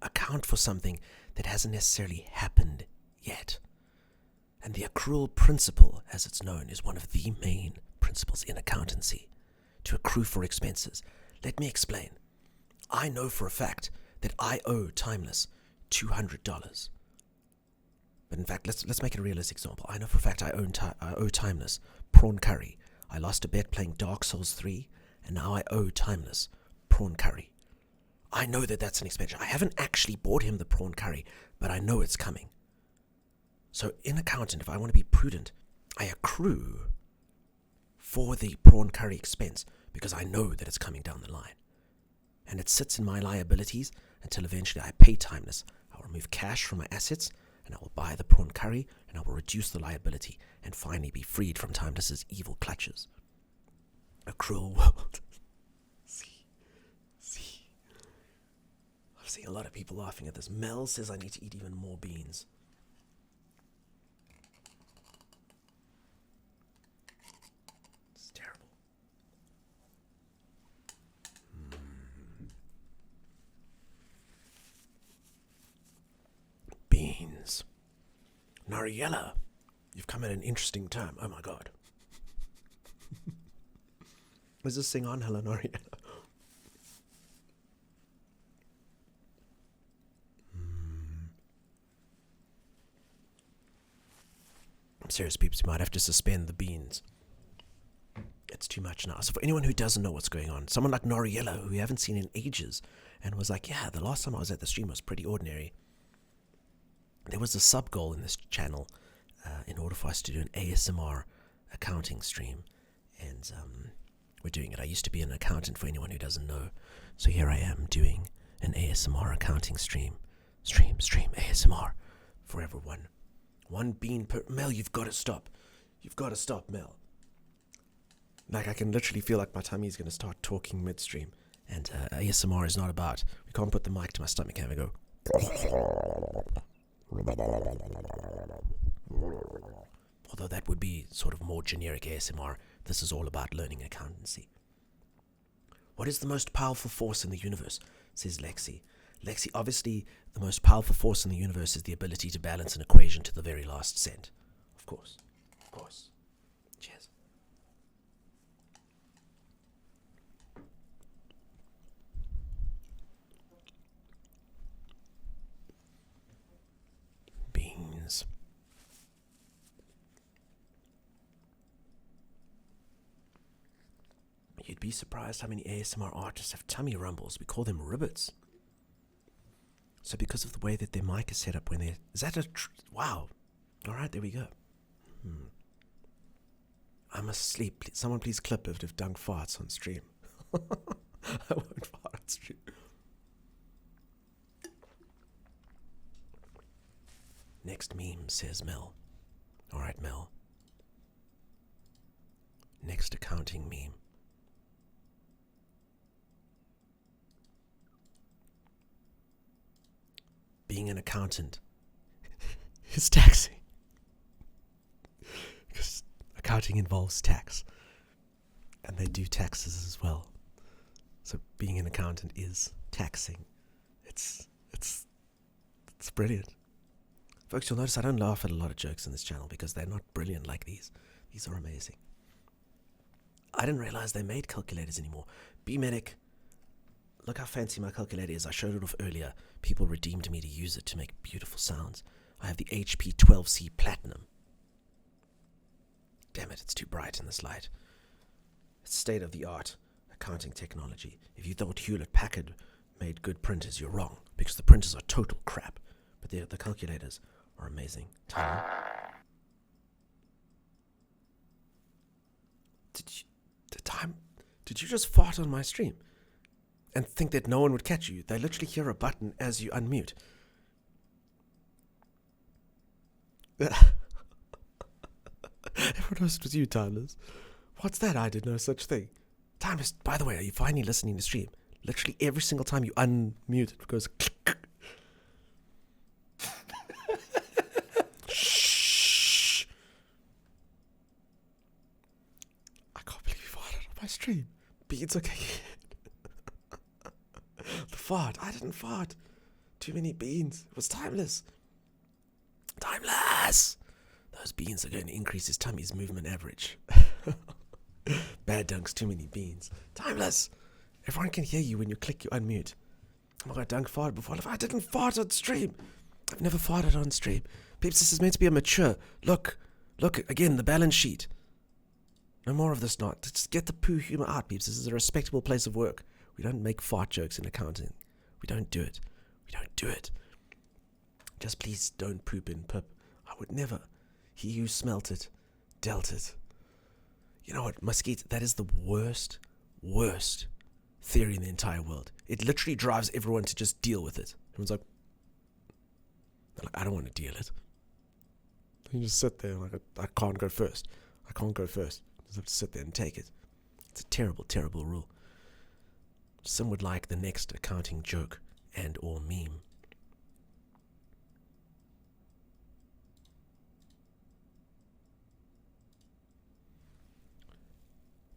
account for something that hasn't necessarily happened yet. And the accrual principle, as it's known, is one of the main principles in accountancy. To accrue for expenses. Let me explain. I know for a fact that I owe Timeless $200. But in fact, let's make it a realistic example. I know for a fact I owe Timeless prawn curry. I lost a bet playing Dark Souls 3, and now I owe Timeless prawn curry. I know that that's an expenditure. I haven't actually bought him the prawn curry, but I know it's coming. So in accountant, if I want to be prudent, I accrue for the prawn curry expense because I know that it's coming down the line. And it sits in my liabilities until eventually I pay Timeless. I'll remove cash from my assets and I will buy the prawn curry and I will reduce the liability and finally be freed from Timeless's evil clutches. A cruel world. See. I've seen a lot of people laughing at this. Mel says I need to eat even more beans. It's terrible. Beans. Nariella, you've come at an interesting time. Oh my god. Is this thing on? Hello, Nariella. I'm serious, peeps. You might have to suspend the beans. It's too much now. So for anyone who doesn't know what's going on, someone like Noriella, who we haven't seen in ages, and was like, yeah, the last time I was at the stream was pretty ordinary. There was a sub-goal in this channel in order for us to do an ASMR accounting stream. And we're doing it. I used to be an accountant, for anyone who doesn't know. So here I am doing an ASMR accounting stream, ASMR for everyone. 1 bean per... Mel, you've got to stop. You've got to stop, Mel. Like, I can literally feel like my tummy's going to start talking midstream. And ASMR is not about... We can't put the mic to my stomach and we go... Although that would be sort of more generic ASMR. This is all about learning accountancy. What is the most powerful force in the universe? Says Lexi. Lexi, obviously, the most powerful force in the universe is the ability to balance an equation to the very last cent. Of course. Of course. Cheers. Beans. You'd be surprised how many ASMR artists have tummy rumbles. We call them ribbits. So because of the way that their mic is set up when they're... Is that a... Wow. All right, there we go. I must sleep. Someone please clip it if Dunk farts on stream. I won't fart on stream. Next meme, says Mel. All right, Mel. Next accounting meme. Being an accountant is taxing. Because accounting involves tax. And they do taxes as well. So being an accountant is taxing. It's brilliant. Folks, you'll notice I don't laugh at a lot of jokes in this channel because they're not brilliant like these. These are amazing. I didn't realize they made calculators anymore. B-Medic. Look how fancy my calculator is. I showed it off earlier. People redeemed me to use it to make beautiful sounds. I have the HP 12C Platinum. Damn it, it's too bright in this light. It's state-of-the-art accounting technology. If you thought Hewlett-Packard made good printers, you're wrong, because the printers are total crap. But the calculators are amazing. Did you just fart on my stream? And think that no one would catch you? They literally hear a button as you unmute. Everyone knows it was you, Timeless. What's that? I did no such thing. Timeless, by the way, are you finally listening to stream? Literally every single time you unmute, it goes click. Shh. I can't believe you farted on my stream. Beans, okay. The fart. I didn't fart. Too many beans. It was Timeless. Timeless! Those beans are going to increase his tummy's movement average. Bad Dunks, too many beans. Timeless! Everyone can hear you when you click you unmute. Oh my god, Dunk farted before. I didn't fart on stream. I've never farted on stream. Peeps, this is meant to be a mature. Look, again, the balance sheet. No more of this not. Just get the poo humor out, peeps. This is a respectable place of work. We don't make fart jokes in accounting. We don't do it. Just please don't poop in Pip. I would never. He who smelt it, dealt it. You know what, Mosquito, that is the worst theory in the entire world. It literally drives everyone to just deal with it. Everyone's like, I don't want to deal it. You just sit there like, I can't go first. Just have to sit there and take it. It's a terrible, terrible rule. Some would like the next accounting joke and or meme.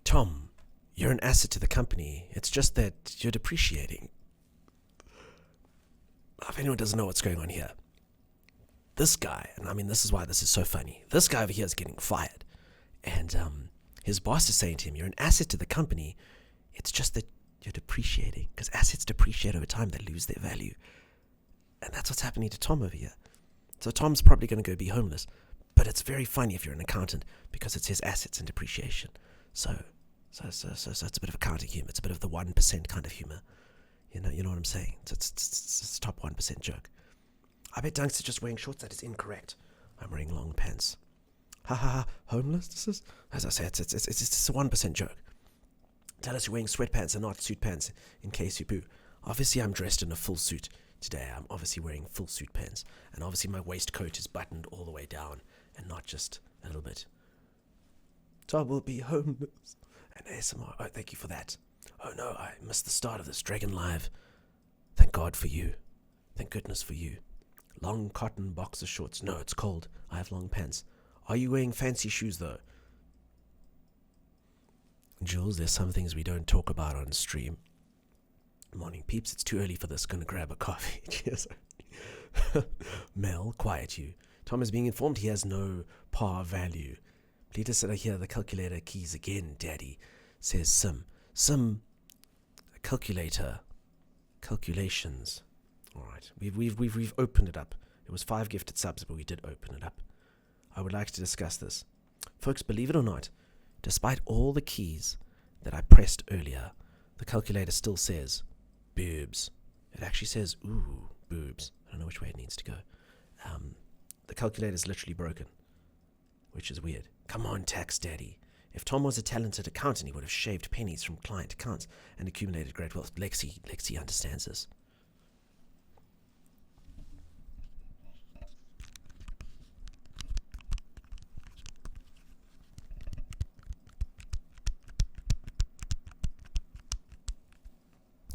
Tom, you're an asset to the company. It's just that you're depreciating. If anyone doesn't know what's going on here, this guy, and I mean this is why this is so funny, this guy over here is getting fired. And his boss is saying to him, you're an asset to the company. It's just that you're depreciating. Because assets depreciate over time. They lose their value. And that's what's happening to Tom over here. So Tom's probably going to go be homeless. But it's very funny if you're an accountant because it's his assets and depreciation. So it's a bit of accounting humor. It's a bit of the 1% kind of humor. You know what I'm saying? It's a top 1% joke. I bet Dunks is just wearing shorts. That is incorrect. I'm wearing long pants. Ha ha ha. Homeless? This is, as I say, it's a 1% joke. Tell us you're wearing sweatpants and not suit pants in case you poo. Obviously, I'm dressed in a full suit today. I'm obviously wearing full suit pants. And obviously, my waistcoat is buttoned all the way down and not just a little bit. Tom will be homeless. And ASMR. Oh, thank you for that. Oh no, I missed the start of this. Dragon Live. Thank God for you. Thank goodness for you. Long cotton boxer shorts. No, it's cold. I have long pants. Are you wearing fancy shoes though? Jules, there's some things we don't talk about on stream. Morning peeps, it's too early for this. Gonna grab a coffee. Cheers. Mel, quiet you. Tom is being informed he has no par value. Please said I hear the calculator keys again, Daddy, says Sim. Sim, calculator, calculations. All right, we've opened it up. It was 5 gifted subs, but we did open it up. I would like to discuss this, folks. Believe it or not, despite all the keys that I pressed earlier, the calculator still says boobs. It actually says ooh boobs. I don't know which way it needs to go. The calculator is literally broken, which is weird. Come on, tax daddy. If Tom was a talented accountant, he would have shaved pennies from client accounts and accumulated great wealth. Lexi understands this.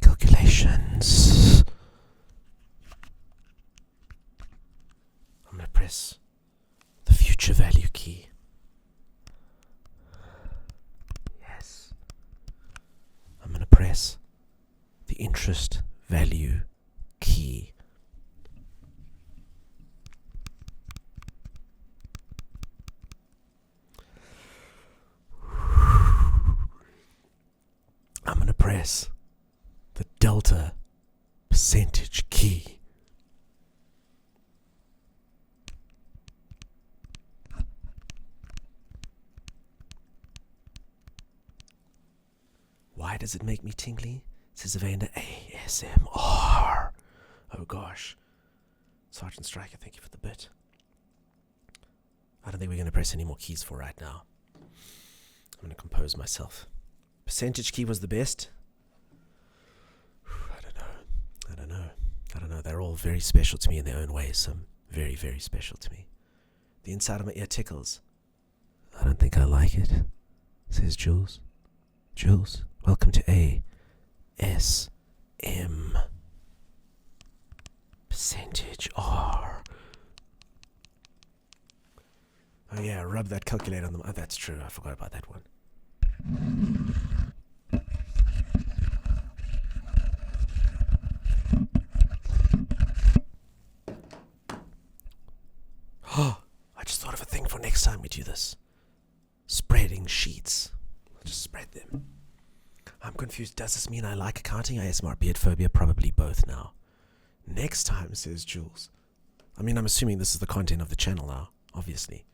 Calculations. I'm going to press the future value key. Yes. I'm going to press the interest value key. I'm going to press the delta percentage key. Why does it make me tingly? Says Evander. ASMR. Oh gosh. Sergeant Striker, thank you for the bit. I don't think we're going to press any more keys for right now. I'm going to compose myself. Percentage key was the best. I don't know. They're all very special to me in their own ways. Some very, very special to me. The inside of my ear tickles. I don't think I like it, says Jules. Jules, welcome to ASM. Percentage R. Oh yeah, rub that calculator on the... Oh, that's true. I forgot about that one. Oh, I just thought of a thing for next time we do this. Spreading sheets. I'll just spread them. I'm confused. Does this mean I like accounting, ASMR, beard phobia? Probably both now. Next time, says Jules. I mean, I'm assuming this is the content of the channel now. Obviously.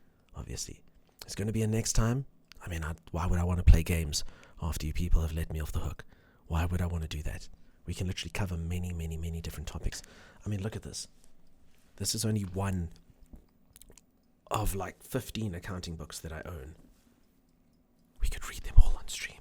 There's going to be a next time. I mean, why would I want to play games after you people have let me off the hook? Why would I want to do that? We can literally cover many, many, many different topics. I mean, look at this. This is only one of like 15 accounting books that I own. We could read them all on stream.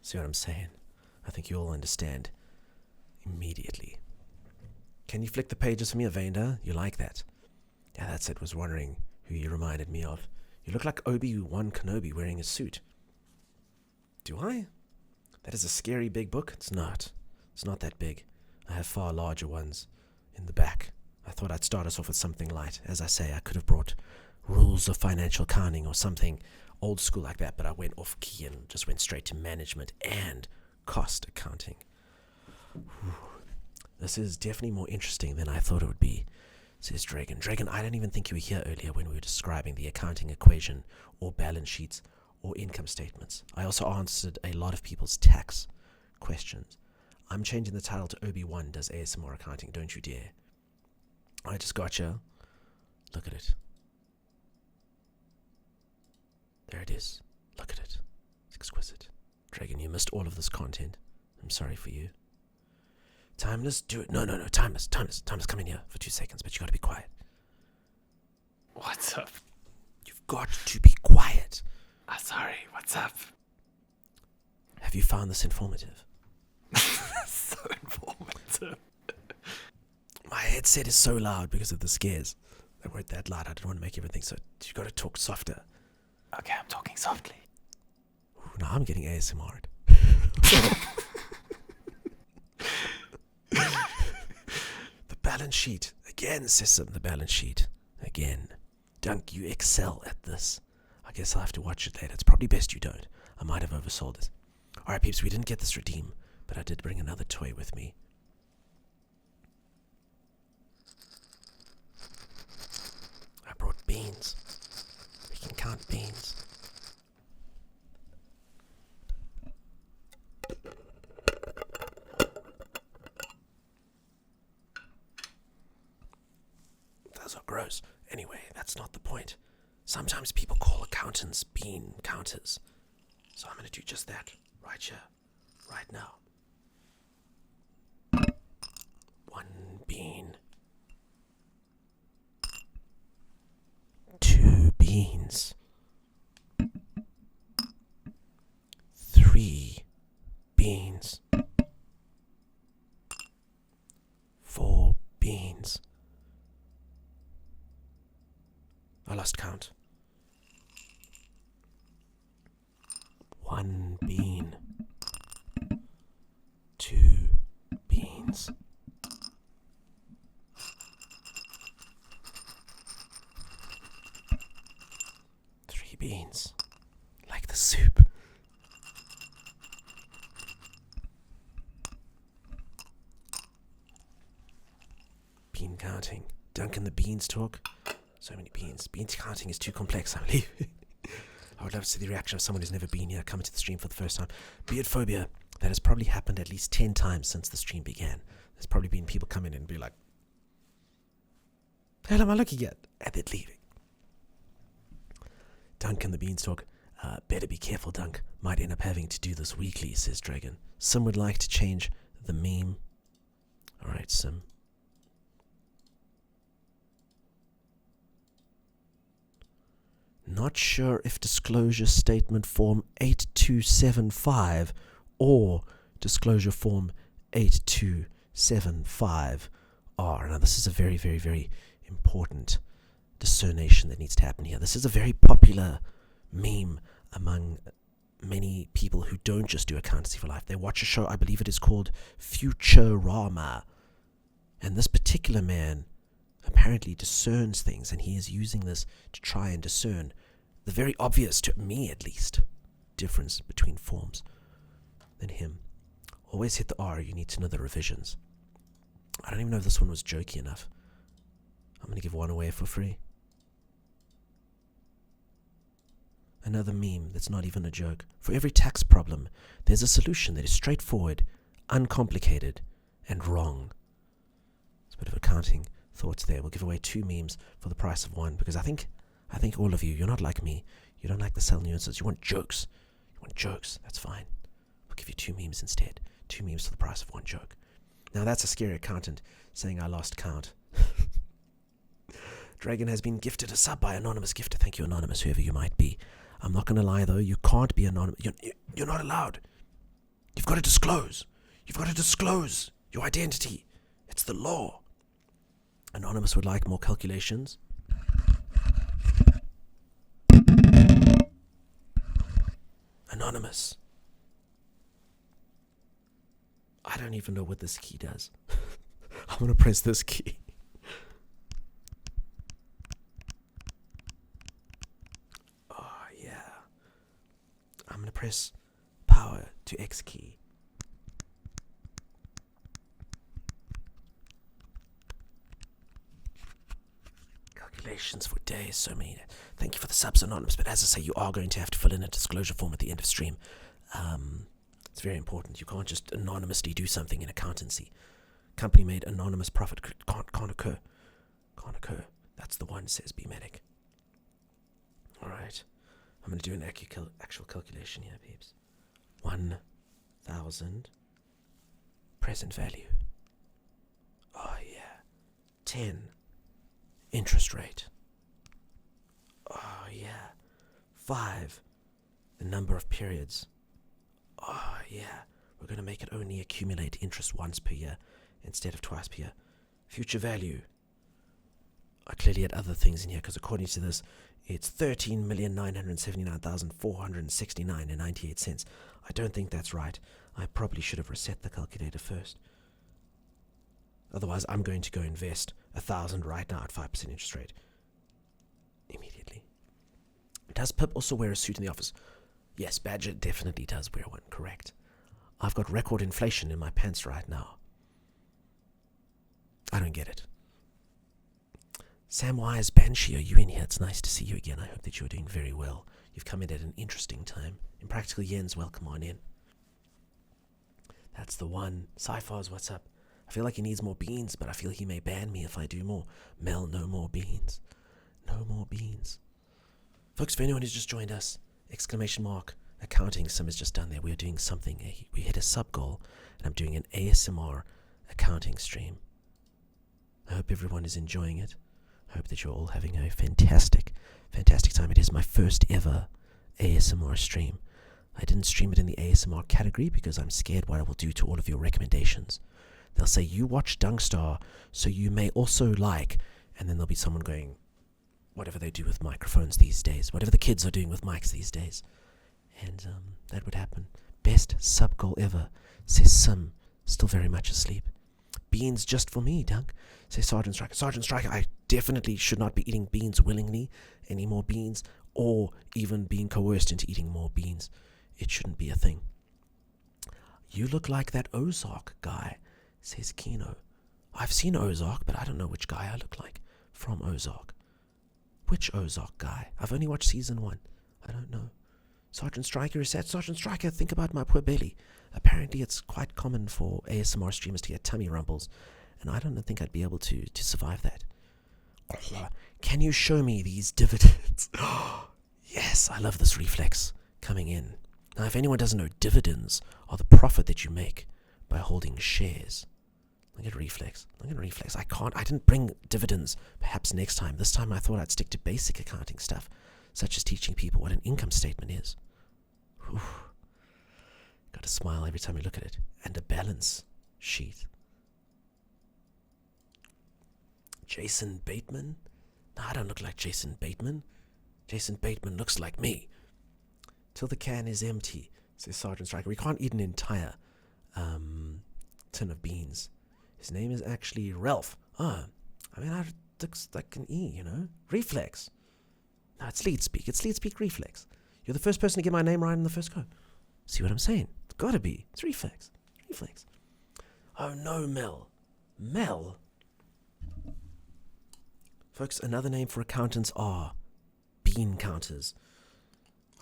See what I'm saying? I think you all understand immediately. Can you flick the pages for me, Evander? You like that? Yeah, that's it. Was wondering who you reminded me of. You look like Obi-Wan Kenobi wearing a suit. Do I? That is a scary big book. It's not. It's not that big. I have far larger ones in the back. I thought I'd start us off with something light. As I say, I could have brought rules of financial accounting or something old school like that, but I went off key and just went straight to management and cost accounting. Whew. This is definitely more interesting than I thought it would be, says Dragon. Dragon, I don't even think you were here earlier when we were describing the accounting equation or balance sheets or income statements. I also answered a lot of people's tax questions. I'm changing the title to Obi-Wan Does ASMR Accounting, don't you dare. I just gotcha. Look at it. There it is. Look at it. It's exquisite. Dragon, you missed all of this content. I'm sorry for you. Timeless, do it. No. Timeless, come in here for 2 seconds, but you gotta be quiet. What's up? You've got to be quiet. Sorry, what's up? Have you found this informative? So informative. My headset is so loud because of the scares. They weren't that loud. I didn't want to make everything so. You gotta talk softer. Okay, I'm talking softly. Ooh, now I'm getting ASMR'd. The balance sheet. Again, Sism, the balance sheet. Again. Dunk, you excel at this. I guess I'll have to watch it later. It's probably best you don't. I might have oversold it. Alright, peeps, we didn't get this redeem, but I did bring another toy with me. I brought beans. We can count beans. Those are gross. Anyway, that's not the point. Sometimes people call accountants bean counters. So I'm going to do just that right here, right now. 1 bean. 2 beans. 3 beans. 4 beans. I lost count. 1 bean. 2 beans. 3 beans. Like the soup. Bean counting. Duncan the beanstalk. So many beans. Bean counting is too complex, I'm leaving. I would love to see the reaction of someone who's never been here coming to the stream for the first time. Beard phobia. That has probably happened at least 10 times since the stream began. There's probably been people come in and be like, "Hell am I looking at?" And then leaving. Duncan the beanstalk. Better be careful, Dunk. Might end up having to do this weekly, says Dragon. Sim would like to change the meme. Alright, Sim. Not sure if disclosure statement form 8275 or disclosure form 8275 are. Now, this is a very, very, very important discernation that needs to happen here. This is a very popular meme among many people who don't just do accountancy for life. They watch a show, I believe it is called Futurama. And this particular man apparently discerns things, and he is using this to try and discern the very obvious, to me at least, difference between forms than him. Always hit the R, you need to know the revisions. I don't even know if this one was jokey enough. I'm going to give one away for free. Another meme that's not even a joke. For every tax problem, there's a solution that is straightforward, uncomplicated, and wrong. It's a bit of accounting thoughts there. We'll give away 2 memes for the price of 1, because I think all of you, you're not like me. You don't like the sell nuances. You want jokes. That's fine. We'll give you 2 memes instead. 2 memes for the price of 1 joke. Now that's a scary accountant saying I lost count. Dragon has been gifted a sub by Anonymous Gifter. Thank you, Anonymous, whoever you might be. I'm not going to lie, though. You can't be anonymous. You're not allowed. You've got to disclose. You've got to disclose your identity. It's the law. Anonymous would like more calculations. Anonymous. I don't even know what this key does. I'm going to press this key. Oh, yeah. I'm going to press power to X key. Calculations for days, so many. Thank you for the subs, Anonymous. But as I say, you are going to have to fill in a disclosure form at the end of stream. It's very important. You can't just anonymously do something in accountancy. Company made anonymous profit can't occur. Can't occur. That's the one, says B-Medic. Alright. I'm going to do an actual calculation here, peeps. 1,000 present value. Oh, yeah. 10 interest rate. Oh, yeah. 5 the number of periods. Oh, yeah. We're going to make it only accumulate interest once per year instead of twice per year. Future value. I clearly had other things in here because according to this, it's 13,979,469.98. I don't think that's right. I probably should have reset the calculator first. Otherwise, I'm going to go invest 1,000 right now at 5% interest rate. Immediately. Does Pip also wear a suit in the office? Yes, Badger definitely does wear one, correct. I've got record inflation in my pants right now. I don't get it. Samwise Banshee, are you in here? It's nice to see you again. I hope that you're doing very well. You've come in at an interesting time. Impractical Jens, welcome on in. That's the one. Sci-Fars, what's up? I feel like he needs more beans, but I feel he may ban me if I do more. Mel, no more beans. No more beans. Folks, for anyone who's just joined us, ! Accounting Sim has just done there. We're doing something. We hit a sub goal, and I'm doing an ASMR accounting stream. I hope everyone is enjoying it. I hope that you're all having a fantastic time. It is my first ever ASMR stream. I didn't stream it in the ASMR category because I'm scared what I will do to all of your recommendations. They'll say, you watch Dungstar, so you may also like, and then there'll be someone going, whatever they do with microphones these days, whatever the kids are doing with mics these days. And that would happen. Best sub goal ever, says Sim, still very much asleep. Beans just for me, Dunk, says Sergeant Striker. Sergeant Striker, I definitely should not be eating beans willingly, any more beans, or even being coerced into eating more beans. It shouldn't be a thing. You look like that Ozark guy, says Kino. I've seen Ozark, but I don't know which guy I look like from Ozark. Which Ozark guy? I've only watched season 1. I don't know. Sergeant Striker is sad. Sergeant Striker, think about my poor belly. Apparently it's quite common for ASMR streamers to get tummy rumbles, and I don't think I'd be able to survive that. Can you show me these dividends? Yes, I love this reflex coming in. Now, if anyone doesn't know, dividends are the profit that you make by holding shares. Look at reflex. I didn't bring dividends. Perhaps next time. This time I thought I'd stick to basic accounting stuff, such as teaching people what an income statement is. Whew. Got to smile every time you look at it. And a balance sheet. Jason Bateman? No, I don't look like Jason Bateman. Jason Bateman looks like me. Till the can is empty, says Sergeant Striker. We can't eat an entire tin of beans. His name is actually Ralph. I looks like an E, you know? Reflex. No, it's lead speak. It's lead speak reflex. You're the first person to get my name right in the first go. See what I'm saying? It's gotta be. It's reflex. Oh no, Mel. Mel? Folks, another name for accountants are bean counters.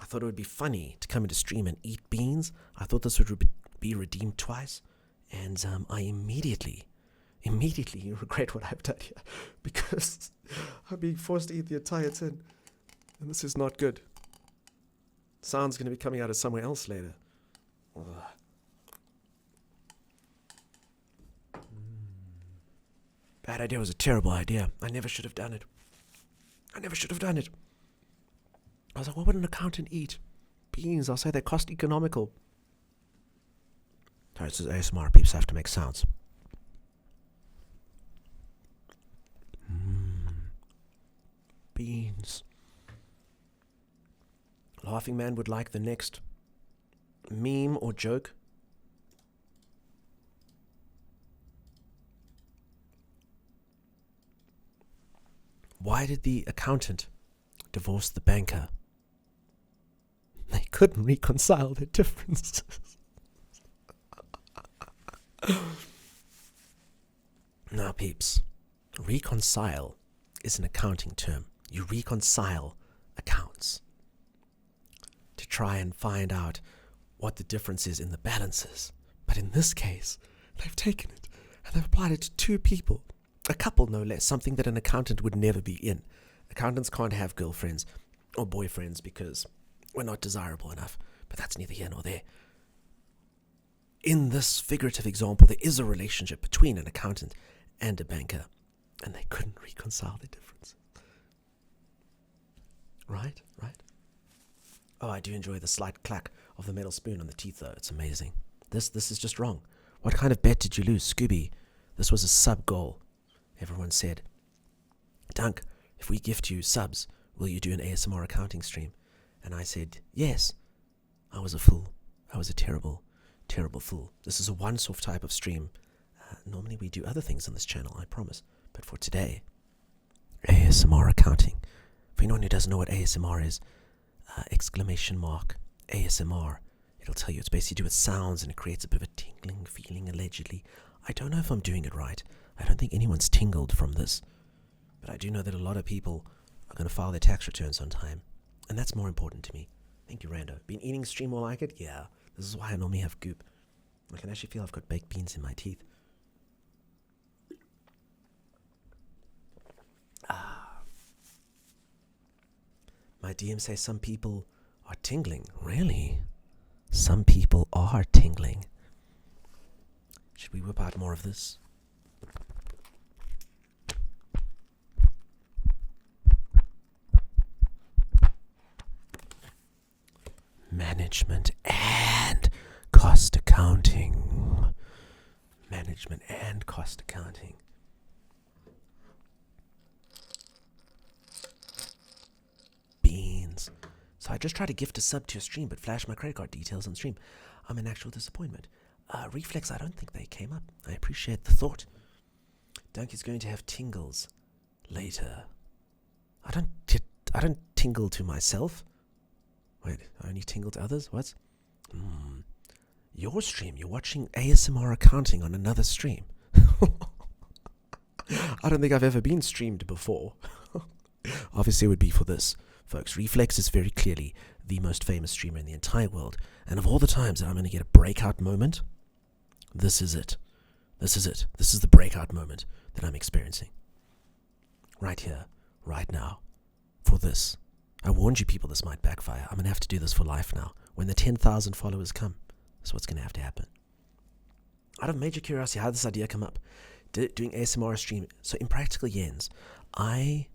I thought it would be funny to come into stream and eat beans. I thought this would be redeemed twice. And I immediately regret what I've done here. Because I'm being forced to eat the entire tin. And this is not good. Sound's going to be coming out of somewhere else later. Ugh. Bad idea was a terrible idea. I never should have done it. I was like, what would an accountant eat? Beans, I'll say they cost economical. Sorry, this is ASMR. Peeps have to make sounds. Beans. Laughing Man would like the next meme or joke. Why did the accountant divorce the banker? They couldn't reconcile their differences. Now, peeps, reconcile is an accounting term. You reconcile accounts to try and find out what the difference is in the balances. But in this case, they've taken it and they've applied it to two people. A couple, no less, something that an accountant would never be in. Accountants can't have girlfriends or boyfriends because were not desirable enough. But that's neither here nor there. In this figurative example, there is a relationship between an accountant and a banker, and they couldn't reconcile the differences. Right? Oh, I do enjoy the slight clack of the metal spoon on the teeth, though. It's amazing. This is just wrong. What kind of bet did you lose, Scooby? This was a sub goal. Everyone said, Dunk, if we gift you subs, will you do an ASMR accounting stream? And I said, yes. I was a fool. I was a terrible, terrible fool. This is a once-off type of stream. Normally we do other things on this channel, I promise. But for today, ASMR accounting. For anyone who doesn't know what ASMR is, exclamation mark, ASMR. It'll tell you it's basically to do with sounds, and it creates a bit of a tingling feeling, allegedly. I don't know if I'm doing it right. I don't think anyone's tingled from this. But I do know that a lot of people are going to file their tax returns on time. And that's more important to me. Thank you, Rando. Been eating stream more like it? Yeah. This is why I normally have goop. I can actually feel I've got baked beans in my teeth. My DM says some people are tingling. Really? Some people are tingling. Should we whip out more of this? Management and cost accounting. Management and cost accounting. Beans. So I just tried to gift a sub to a stream, but flashed my credit card details on stream. I'm an actual disappointment. Reflex, I don't think they came up. I appreciate the thought. Dunk is going to have tingles later. I don't tingle to myself. Wait, I only tingle to others? What? Your stream, you're watching ASMR accounting on another stream. I don't think I've ever been streamed before. Obviously it would be for this. Folks, Reflex is very clearly the most famous streamer in the entire world. And of all the times that I'm going to get a breakout moment, this is it. This is it. This is the breakout moment that I'm experiencing. Right here, right now. For this. I warned you people this might backfire. I'm going to have to do this for life now. When the 10,000 followers come, that's what's going to have to happen. Out of major curiosity, how did this idea come up? Doing ASMR stream. So in Practical Yens, I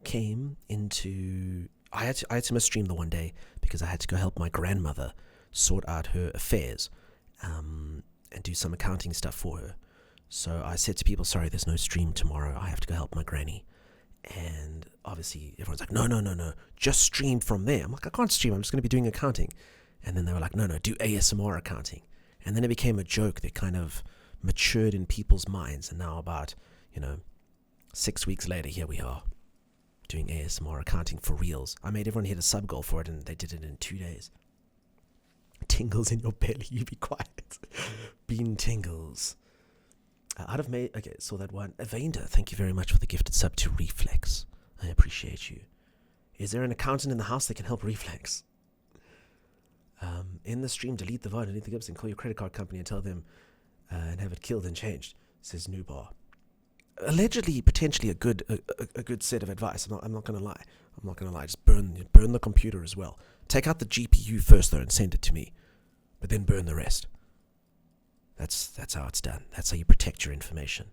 had to miss stream the one day because I had to go help my grandmother sort out her affairs and do some accounting stuff for her. So I said to people, sorry, there's no stream tomorrow. I have to go help my granny. And obviously everyone's like, no, just stream from there. I'm like, I can't stream. I'm just going to be doing accounting. And then they were like, no, do ASMR accounting. And then it became a joke that kind of matured in people's minds. And now about, 6 weeks later, here we are doing ASMR accounting for reals. I made everyone hit a sub goal for it, and they did it in 2 days. Tingles in your belly, you be quiet. Bean tingles. Okay, saw that one. Avenda, thank you very much for the gifted sub to Reflex. I appreciate you. Is there an accountant in the house that can help Reflex? In the stream, delete the VOD, delete the Gibson, call your credit card company and tell them and have it killed and changed, says Nubar. Allegedly, potentially a good set of advice. I'm not gonna lie. Just burn the computer as well. Take out the GPU first though and send it to me, but then burn the rest. That's how it's done. That's how you protect your information.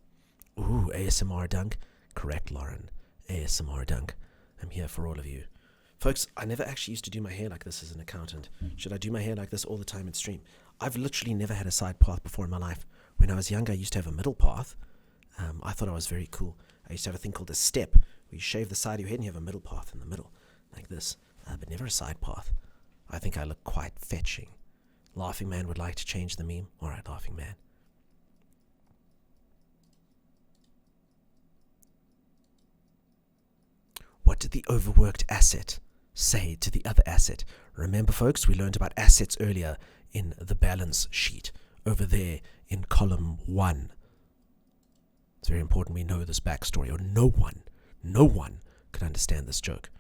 Ooh, ASMR dunk. Correct, Lauren. ASMR dunk. I'm here for all of you. Folks, I never actually used to do my hair like this as an accountant. Should I do my hair like this all the time in stream? I've literally never had a side path before in my life. When I was younger, I used to have a middle path. I thought I was very cool. I used to have a thing called a step, where you shave the side of your head and you have a middle path in the middle, like this, but never a side path. I think I look quite fetching. Laughing Man would like to change the meme. All right, Laughing Man. What did the overworked asset say to the other asset? Remember, folks, we learned about assets earlier in the balance sheet, over there in column 1. It's very important we know this backstory, or no one could understand this joke.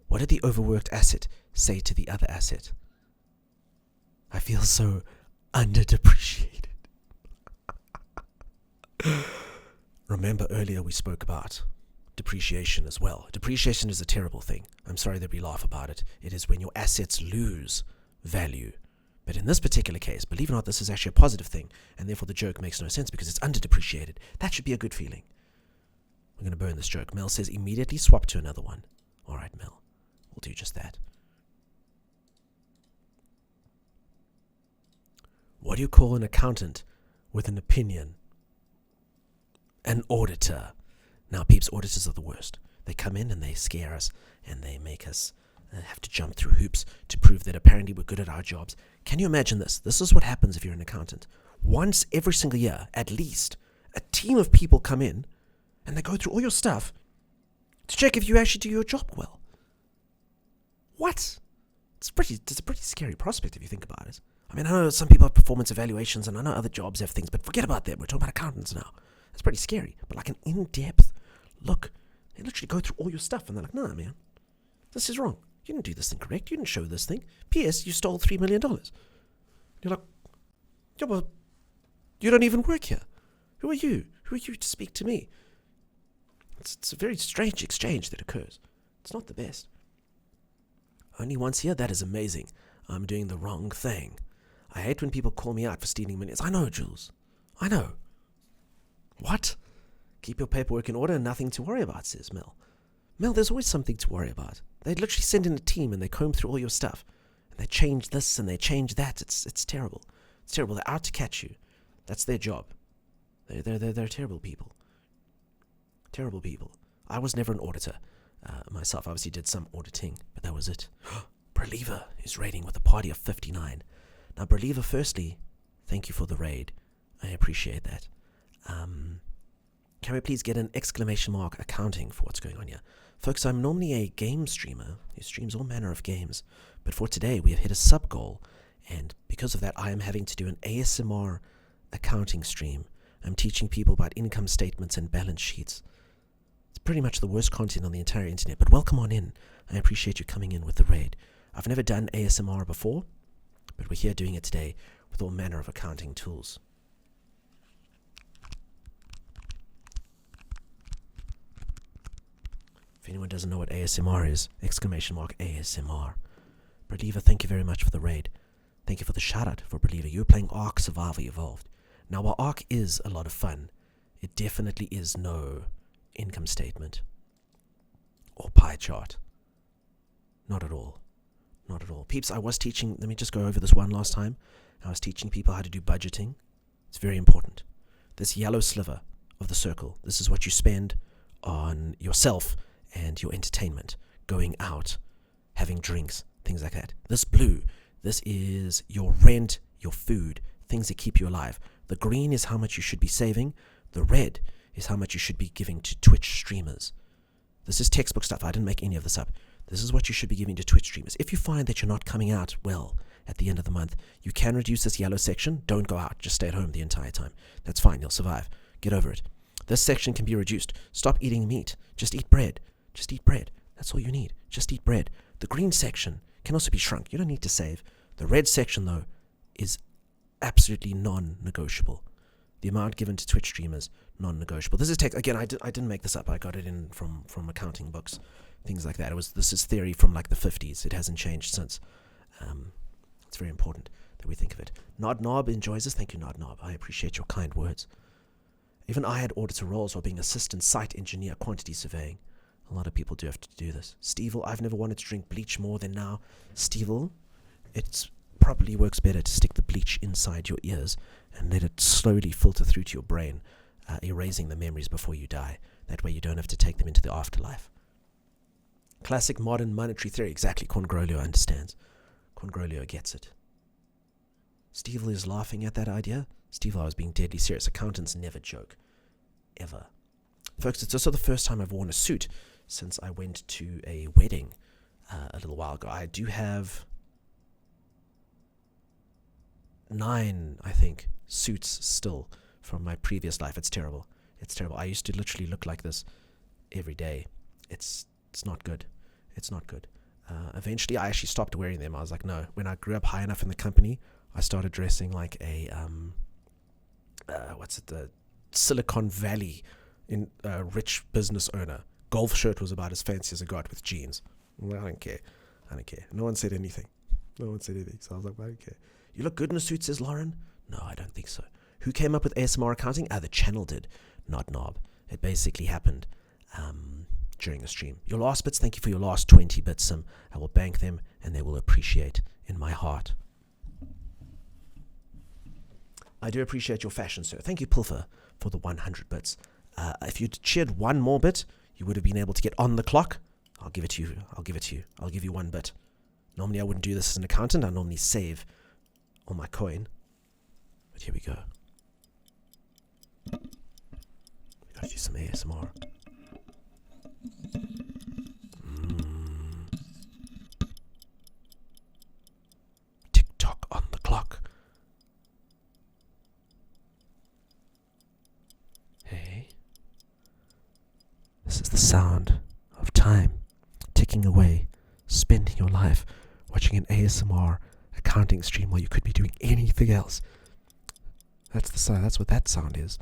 What did the overworked asset say to the other asset? I feel so underdepreciated. Remember earlier we spoke about depreciation as well. Depreciation is a terrible thing. I'm sorry that we laugh about it. It is when your assets lose value. But in this particular case, believe it or not, this is actually a positive thing, and therefore the joke makes no sense because it's under-depreciated. That should be a good feeling. We're going to burn this joke. Mel says immediately swap to another one. All right, Mel. We'll do just that. What do you call an accountant with an opinion? An auditor. Now, peeps, auditors are the worst. They come in and they scare us and they make us have to jump through hoops to prove that apparently we're good at our jobs. Can you imagine this? This is what happens if you're an accountant. Once every single year, at least, a team of people come in and they go through all your stuff to check if you actually do your job well. What? It's a pretty scary prospect if you think about it. I mean, I know some people have performance evaluations and I know other jobs have things, but forget about them. We're talking about accountants now. It's pretty scary. But like an in-depth look, they literally go through all your stuff and they're like, nah, man, this is wrong. You didn't do this thing correct. You didn't show this thing. P.S. You stole $3 million. You're like, yeah, well, you don't even work here. Who are you? Who are you to speak to me? It's a very strange exchange that occurs. It's not the best. Only once a year? That is amazing. I'm doing the wrong thing. I hate when people call me out for stealing millions. I know, Jules. I know. What? Keep your paperwork in order and nothing to worry about, says Mel. Mel, there's always something to worry about. They literally send in a team and they comb through all your stuff. And they change this and they change that. It's terrible. It's terrible. They're out to catch you. That's their job. They're terrible people. Terrible people. I was never an auditor. Myself, obviously did some auditing, but that was it. Believer is raiding with a party of 59. Now, Believer, firstly, thank you for the raid. I appreciate that. Can we please get an exclamation mark accounting for what's going on here? Folks, I'm normally a game streamer who streams all manner of games, but for today we have hit a sub goal, and because of that I am having to do an ASMR accounting stream. I'm teaching people about income statements and balance sheets. It's pretty much the worst content on the entire internet, but welcome on in. I appreciate you coming in with the raid. I've never done ASMR before, but we're here doing it today with all manner of accounting tools. If anyone doesn't know what ASMR is, exclamation mark ASMR. Believer, thank you very much for the raid. Thank you for the shout out for Believer. You're playing Ark Survival Evolved. Now, while Ark is a lot of fun, it definitely is no income statement or pie chart. Not at all. Not at all. Peeps, I was teaching, let me just go over this one last time. I was teaching people how to do budgeting. It's very important. This yellow sliver of the circle, this is what you spend on yourself and your entertainment, going out, having drinks, things like that. This blue, this is your rent, your food, things that keep you alive. The green is how much you should be saving. The red is how much you should be giving to Twitch streamers. This is textbook stuff. I didn't make any of this up. This is what you should be giving to Twitch streamers. If you find that you're not coming out well at the end of the month, you can reduce this yellow section. Don't go out. Just stay at home the entire time. That's fine. You'll survive. Get over it. This section can be reduced. Stop eating meat. Just eat bread. Just eat bread. That's all you need. Just eat bread. The green section can also be shrunk. You don't need to save. The red section, though, is absolutely non-negotiable. The amount given to Twitch streamers, non-negotiable. This is text. Again, I didn't make this up. I got it in from accounting books, things like that. This is theory from like the 50s. It hasn't changed since. It's very important that we think of it. Nod Knob enjoys this. Thank you, Nod Knob. I appreciate your kind words. Even I had auditor roles while being assistant site engineer, quantity surveying. A lot of people do have to do this. Stevel, I've never wanted to drink bleach more than now. Stevel, it probably works better to stick the bleach inside your ears and let it slowly filter through to your brain, erasing the memories before you die. That way you don't have to take them into the afterlife. Classic modern monetary theory. Exactly. Corngrolio understands. Corngrolio gets it. Stevel is laughing at that idea. Stevel, I was being deadly serious. Accountants never joke. Ever. Folks, it's also the first time I've worn a suit since I went to a wedding a little while ago. I do have 9, I think, suits still from my previous life. It's terrible. It's terrible. I used to literally look like this every day. It's not good. It's not good. Eventually, I actually stopped wearing them. I was like, no. When I grew up high enough in the company, I started dressing like a Silicon Valley rich business owner golf shirt was about as fancy as I got with jeans. Well, I don't care. No one said anything. So I was like, I don't care. You look good in a suit, says Lauren. No, I don't think so. Who came up with ASMR accounting? The channel did, not Knob. It basically happened during the stream. Your last bits, thank you for your last 20 bits. I will bank them, and they will appreciate in my heart. I do appreciate your fashion, sir. Thank you, Pilfer, for the 100 bits. If you'd cheered one more bit, you would have been able to get on the clock. I'll give it to you. I'll give you 1 bit. Normally, I wouldn't do this as an accountant. I normally save all my coin. But here we go. We gotta do some ASMR. Tick-tock on the clock. Hey. This is the sound of time ticking away, spending your life watching an ASMR accounting stream while you could be doing anything else. That's the sound. That's what that sound is.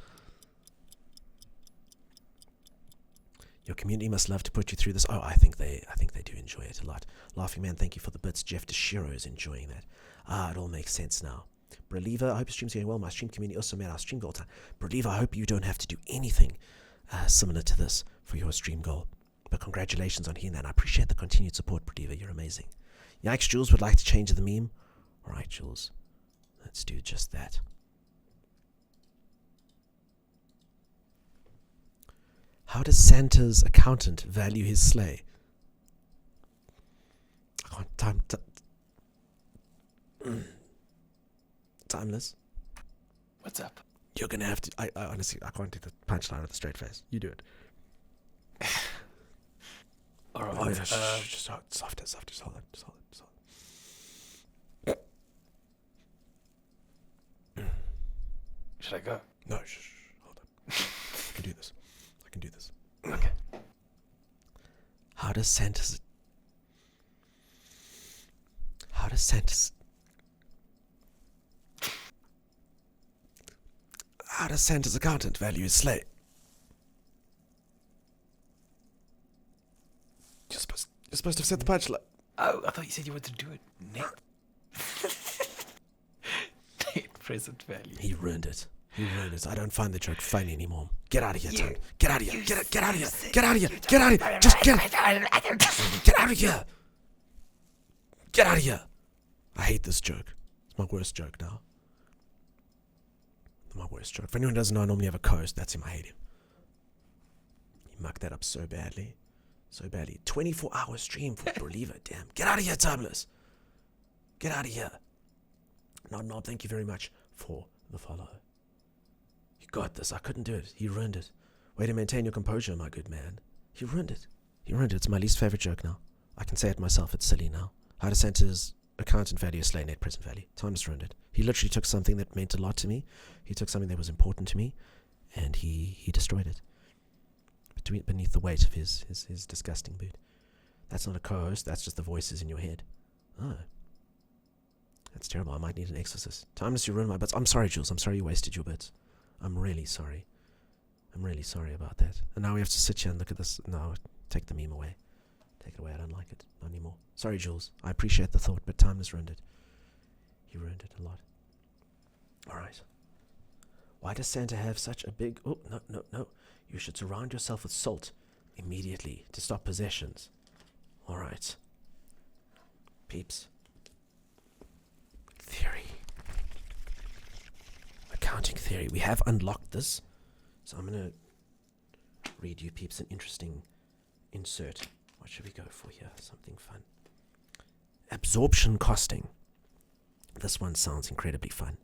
Your community must love to put you through this. Oh, I think they do enjoy it a lot. Laughing Man, thank you for the bits. Jeff DeShiro is enjoying that. It all makes sense now. Believer, I hope your stream's going well. My stream community also made our stream goal time. Believer, I hope you don't have to do anything similar to this for your stream goal. But congratulations on hearing that. I appreciate the continued support, Believer. You're amazing. Yikes, Jules would like to change the meme. All right, Jules. Let's do just that. How does Santa's accountant value his sleigh? I can't Timeless. What's up? You're gonna have to. I honestly, I can't do the punchline with a straight face. You do it. All right. Oh, yeah, just softer. Just hold it. Should I go? No, hold up. I can do this. Okay. How does Santa's accountant value his sleigh? You're supposed to have said the punchline. Oh, I thought you said you wanted to do it. Net present value. He ruined it. I don't find the joke funny anymore. Get out of here, Tom. Get out of here. Get out of here. Just get out of here. Get out of here. I hate this joke. It's my worst joke now. My worst joke. For anyone who doesn't know, I normally have a co-host. That's him. I hate him. He mucked that up so badly. 24-hour stream for Believer. Damn. Get out of here, Timeless. Get out of here. No, thank you very much for the follow. You got this. I couldn't do it. He ruined it. Way to maintain your composure, my good man. He ruined it. It's my least favorite joke now. I can say it myself. It's silly now. How does Santa's accountant value sleigh net present value? Timeless ruined it. He literally took something that meant a lot to me. He took something that was important to me, and he destroyed it. Beneath the weight of his disgusting mood. That's not a co-host. That's just the voices in your head. Oh. That's terrible. I might need an exorcist. Timeless, you ruined my bits. I'm sorry, Jules. I'm sorry you wasted your bits. I'm really sorry. About that. And now we have to sit here and look at this. No, take the meme away. Take it away. I don't like it. Not anymore. Sorry, Jules. I appreciate the thought, but Timeless ruined it. He ruined it a lot. All right. Why does Santa have such a big... Oh, no. You should surround yourself with salt immediately to stop possessions. All right. Peeps. Theory. Accounting theory. We have unlocked this. So I'm going to read you peeps an interesting insert. What should we go for here? Something fun. Absorption costing. This one sounds incredibly fun.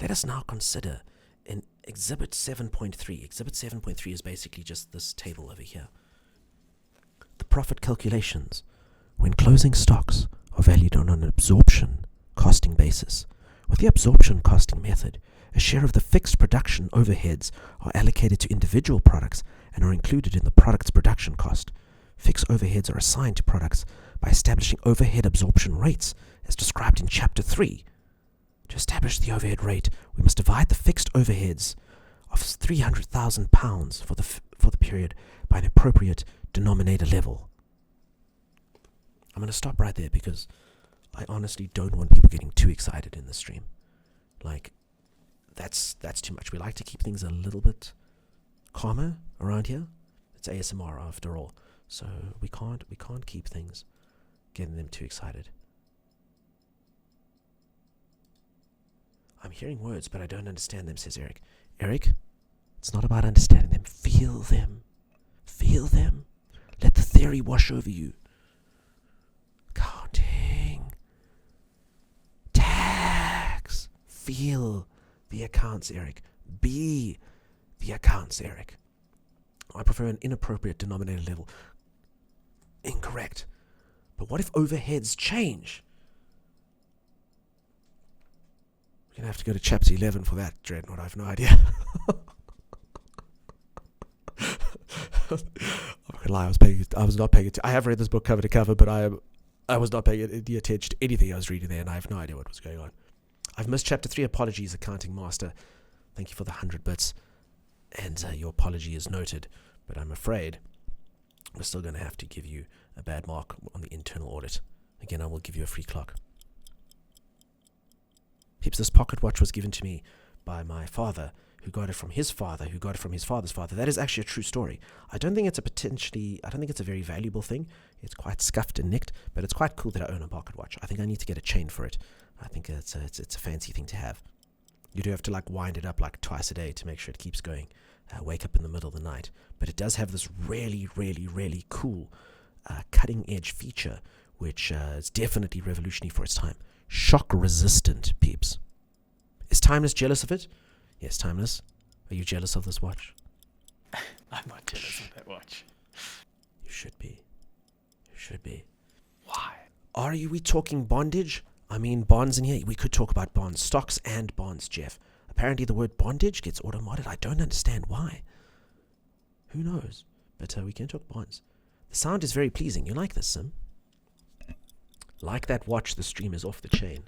Let us now consider in Exhibit 7.3. Exhibit 7.3 is basically just this table over here. The profit calculations. When closing stocks are valued on an absorption costing basis. With the absorption costing method, a share of the fixed production overheads are allocated to individual products and are included in the product's production cost. Fixed overheads are assigned to products by establishing overhead absorption rates, as described in Chapter 3. To establish the overhead rate, we must divide the fixed overheads of £300,000 for the period by an appropriate denominator level. I'm going to stop right there because I honestly don't want people getting too excited in the stream. Like, that's too much. We like to keep things a little bit calmer around here. It's ASMR after all, so we can't keep things getting them too excited. I'm hearing words, but I don't understand them, says Eric. Eric, it's not about understanding them. Feel them. Feel them. Let the theory wash over you. Counting. Tags. Feel the accounts, Eric. Be the accounts, Eric. I prefer an inappropriate denominator level. Incorrect. But what if overheads change? We're going to have to go to chapter 11 for that, Dreadnought. I have no idea. I'm not gonna lie, I was not paying attention. I have read this book cover to cover, but I was not paying any attention to anything I was reading there, and I have no idea what was going on. I've missed chapter 3. Apologies, Accounting Master. Thank you for the 100 bits, and your apology is noted. But I'm afraid we're still going to have to give you a bad mark on the internal audit. Again, I will give you a free clock. Peeps, this pocket watch was given to me by my father, who got it from his father, who got it from his father's father. That is actually a true story. I don't think it's a very valuable thing. It's quite scuffed and nicked, but it's quite cool that I own a pocket watch. I think I need to get a chain for it. I think it's a fancy thing to have. You do have to like wind it up like twice a day to make sure it keeps going. Wake up in the middle of the night. But it does have this really, really, really cool cutting edge feature, which is definitely revolutionary for its time. Shock resistant, peeps. Is Timeless jealous of it? Yes, Timeless. Are you jealous of this watch? I'm not jealous of that watch. You should be. You should be. Why? Are we talking bondage? I mean bonds in here. We could talk about bonds. Stocks and bonds, Jeff. Apparently the word bondage gets auto-modded. I don't understand why. Who knows? But we can talk bonds. The sound is very pleasing. You like this, Sim? Like that watch, the stream is off the chain.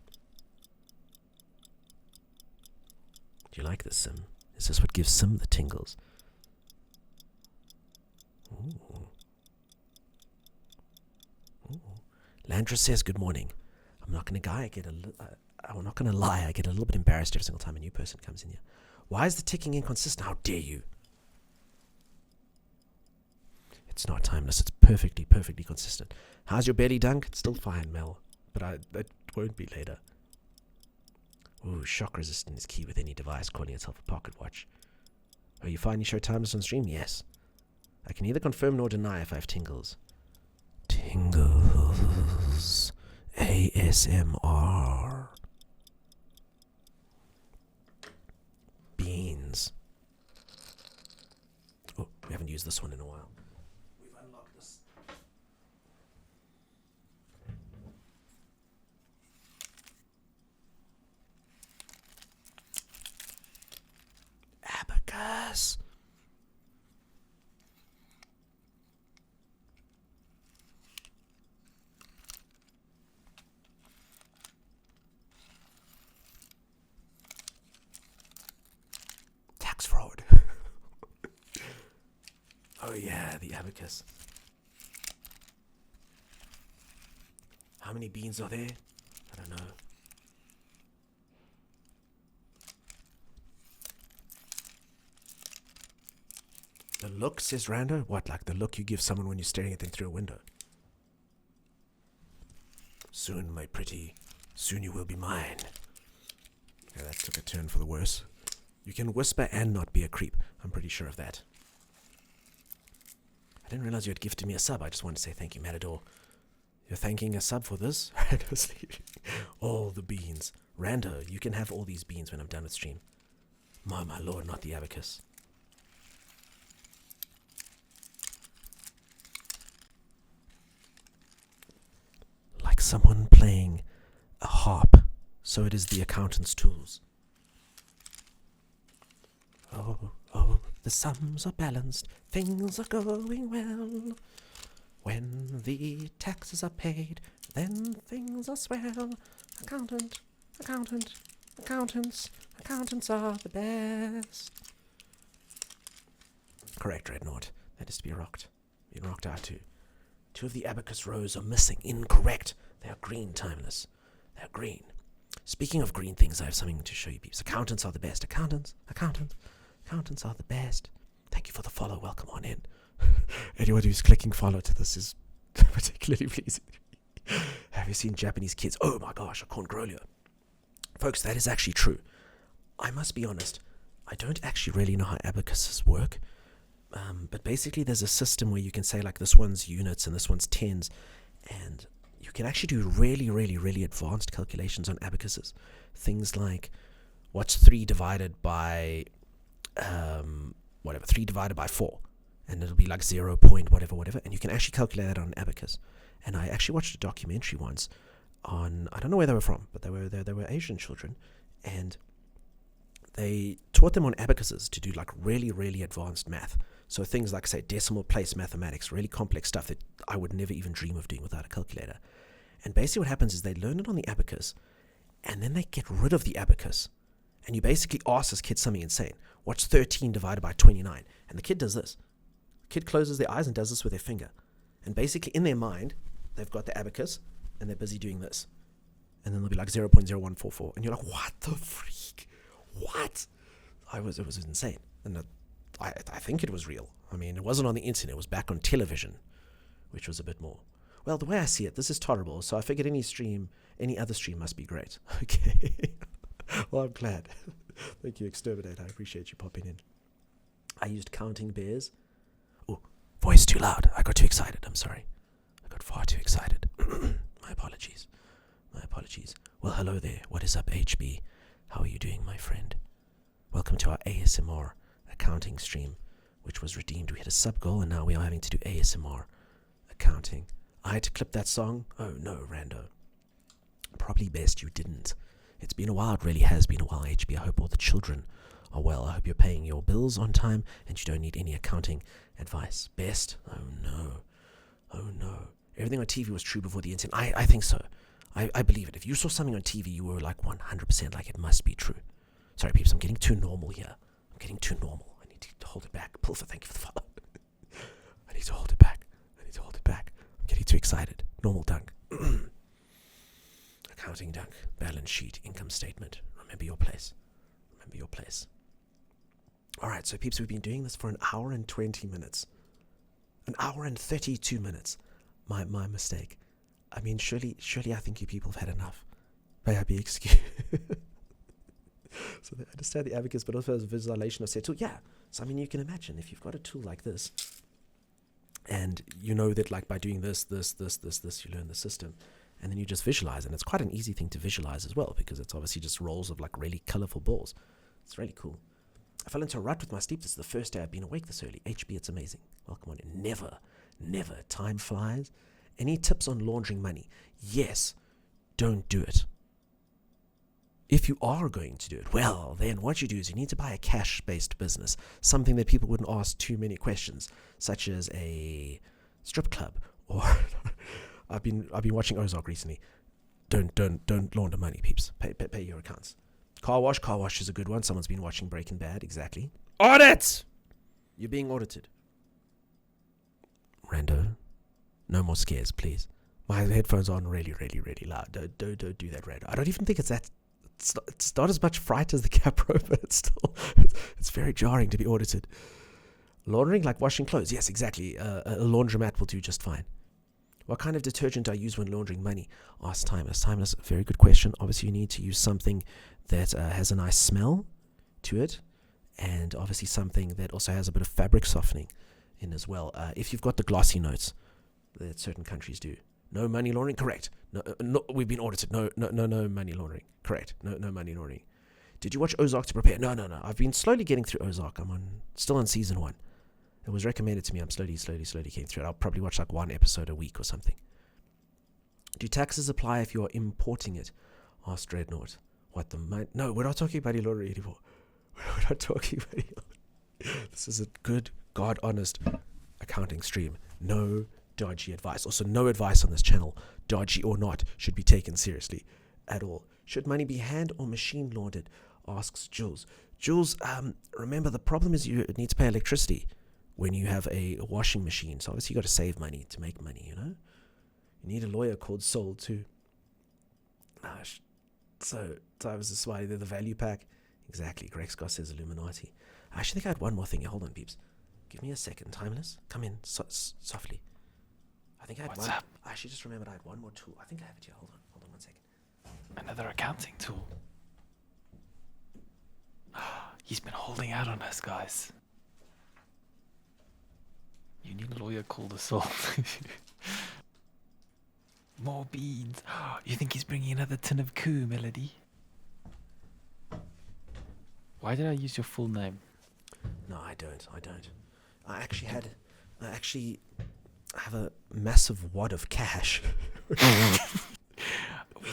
Do you like this, Sim? Is this what gives Sim the tingles? Ooh. Ooh. Landra says good morning. I'm not gonna lie, I get a little bit embarrassed every single time a new person comes in here. Why is the ticking inconsistent? How dare you? It's not Timeless. It's perfectly consistent. How's your belly dunk? It's still fine, Mel. But that won't be later. Ooh, shock resistant is key with any device calling itself a pocket watch. Are you finding show Timeless on stream? Yes. I can neither confirm nor deny if I have tingles. Tingles. ASMR. Beans. Oh, we haven't used this one in a while. We've unlocked this. Abacus. Tax fraud. Oh yeah, the abacus. How many beans are there? I don't know. The look, says Rando? What, like the look you give someone when you're staring at them through a window? Soon, my pretty, soon you will be mine. Yeah, that took a turn for the worse. You can whisper and not be a creep. I'm pretty sure of that. I didn't realize you had gifted me a sub. I just wanted to say thank you, Matador. You're thanking a sub for this? All the beans. Rando, you can have all these beans when I'm done with stream. My lord, not the abacus. Like someone playing a harp, so it is the accountant's tools. Oh, the sums are balanced, things are going well. When the taxes are paid, then things are swell. Accountants are the best. Correct, Dreadnought. That is to be rocked. being rocked out to. 2 of the abacus rows are missing. Incorrect. They are green, Timeless. They are green. Speaking of green things, I have something to show you, peeps. Accountants are the best. Accountants are the best. Thank you for the follow. Welcome on in. Anyone who's clicking follow to this is particularly pleasing. Have you seen Japanese kids? Oh my gosh, a corngrolia. Folks, that is actually true. I must be honest, I don't actually really know how abacuses work. But basically there's a system where you can say like this one's units and this one's tens, and you can actually do really, really, really advanced calculations on abacuses. Things like what's 3 divided by 3 divided by 4, and it'll be like 0 point whatever, and you can actually calculate that on an abacus. And I actually watched a documentary once on, I don't know where they were from, but they were Asian children, and they taught them on abacuses to do like really, really advanced math. So things like, say, decimal place mathematics, really complex stuff that I would never even dream of doing without a calculator. And basically what happens is they learn it on the abacus, and then they get rid of the abacus. And you basically ask this kid something insane. What's 13 divided by 29? And the kid does this. The kid closes their eyes and does this with their finger. And basically in their mind, they've got the abacus, and they're busy doing this. And then they'll be like 0.0144. And you're like, what the freak? What? It was insane. And I think it was real. I mean, it wasn't on the internet. It was back on television, which was a bit more. Well, the way I see it, this is tolerable. So I figured any other stream must be great. Okay. Well, I'm glad. Thank you, Exterminate. I appreciate you popping in. I used counting bears. Oh, voice too loud. I got too excited. I'm sorry. I got far too excited. My apologies. Well, hello there. What is up, HB? How are you doing, my friend? Welcome to our ASMR accounting stream, which was redeemed. We had a sub goal, and now we are having to do ASMR accounting. I had to clip that song. Oh no, Rando. Probably best you didn't. It's been a while. It really has been a while, HB. I hope all the children are well. I hope you're paying your bills on time and you don't need any accounting advice. Best? Oh no. Everything on TV was true before the internet. I think so. I believe it. If you saw something on TV, you were like 100% like it must be true. Sorry, peeps, I'm getting too normal here. I need to hold it back. Pulver, thank you for the follow. I need to hold it back. I'm getting too excited. Normal dunk. Accounting dunk. Balance sheet. Income statement. Remember your place. Alright, so peeps, we've been doing this for an hour and 20 minutes. An hour and 32 minutes. My mistake. I mean, surely I think you people have had enough. May I be excused? So they understand the abacus, but also as a visualization of said tool. Yeah. So I mean, you can imagine if you've got a tool like this, and you know that like by doing this, you learn the system, and then you just visualize, and it's quite an easy thing to visualize as well because it's obviously just rolls of like really colorful balls. It's really cool. I fell into a rut with my sleep. This is the first day I've been awake this early. HB, it's amazing. Welcome on in. Never. Time flies. Any tips on laundering money? Yes. Don't do it. If you are going to do it, well, then what you do is you need to buy a cash-based business, something that people wouldn't ask too many questions, such as a strip club. Or I've been watching Ozark recently. Don't launder money, peeps. Pay your accounts. Car wash is a good one. Someone's been watching Breaking Bad. Exactly. Audit. You're being audited. Rando, no more scares, please. My headphones are on really, really, really loud. Don't do that, Rando. I don't even think it's that. It's not as much fright as the Capro, but it's very jarring to be audited. Laundering, like washing clothes. Yes, exactly. A laundromat will do just fine. What kind of detergent do I use when laundering money? Ask Timeless. Timeless, very good question. Obviously, you need to use something that has a nice smell to it, and obviously something that also has a bit of fabric softening in as well. If you've got the glossy notes that certain countries do. No money laundering? Correct. No, we've been audited. No money laundering. Correct. No money laundering. Did you watch Ozark to prepare? No. I've been slowly getting through Ozark. I'm still on season 1. It was recommended to me. I'm slowly getting through it. I'll probably watch like 1 episode a week or something. Do taxes apply if you're importing it? Asked Dreadnought. What the No, we're not talking money laundering anymore. We're not talking money laundering. This is a good, God-honest accounting stream. No dodgy advice. Also, no advice on this channel, dodgy or not, should be taken seriously at all. Should money be hand or machine laundered? Asks Jules. Jules, remember the problem is you need to pay electricity when you have a washing machine. So obviously you got to save money to make money, you know? You need a lawyer called Soul too. So I was just why the value pack. Exactly. Greg Scott says Illuminati. I actually think I had one more thing. Hold on, peeps. Give me a second. Timeless. Come in softly. I think I had What's one. up? I actually just remembered I had one more tool. I think I have it here. Hold on 1 second. Another accounting tool. He's been holding out on us, guys. You need a lawyer called Assault. More beans. You think he's bringing another tin of coup, Melody? Why did I use your full name? No, I don't. I actually have a massive wad of cash. We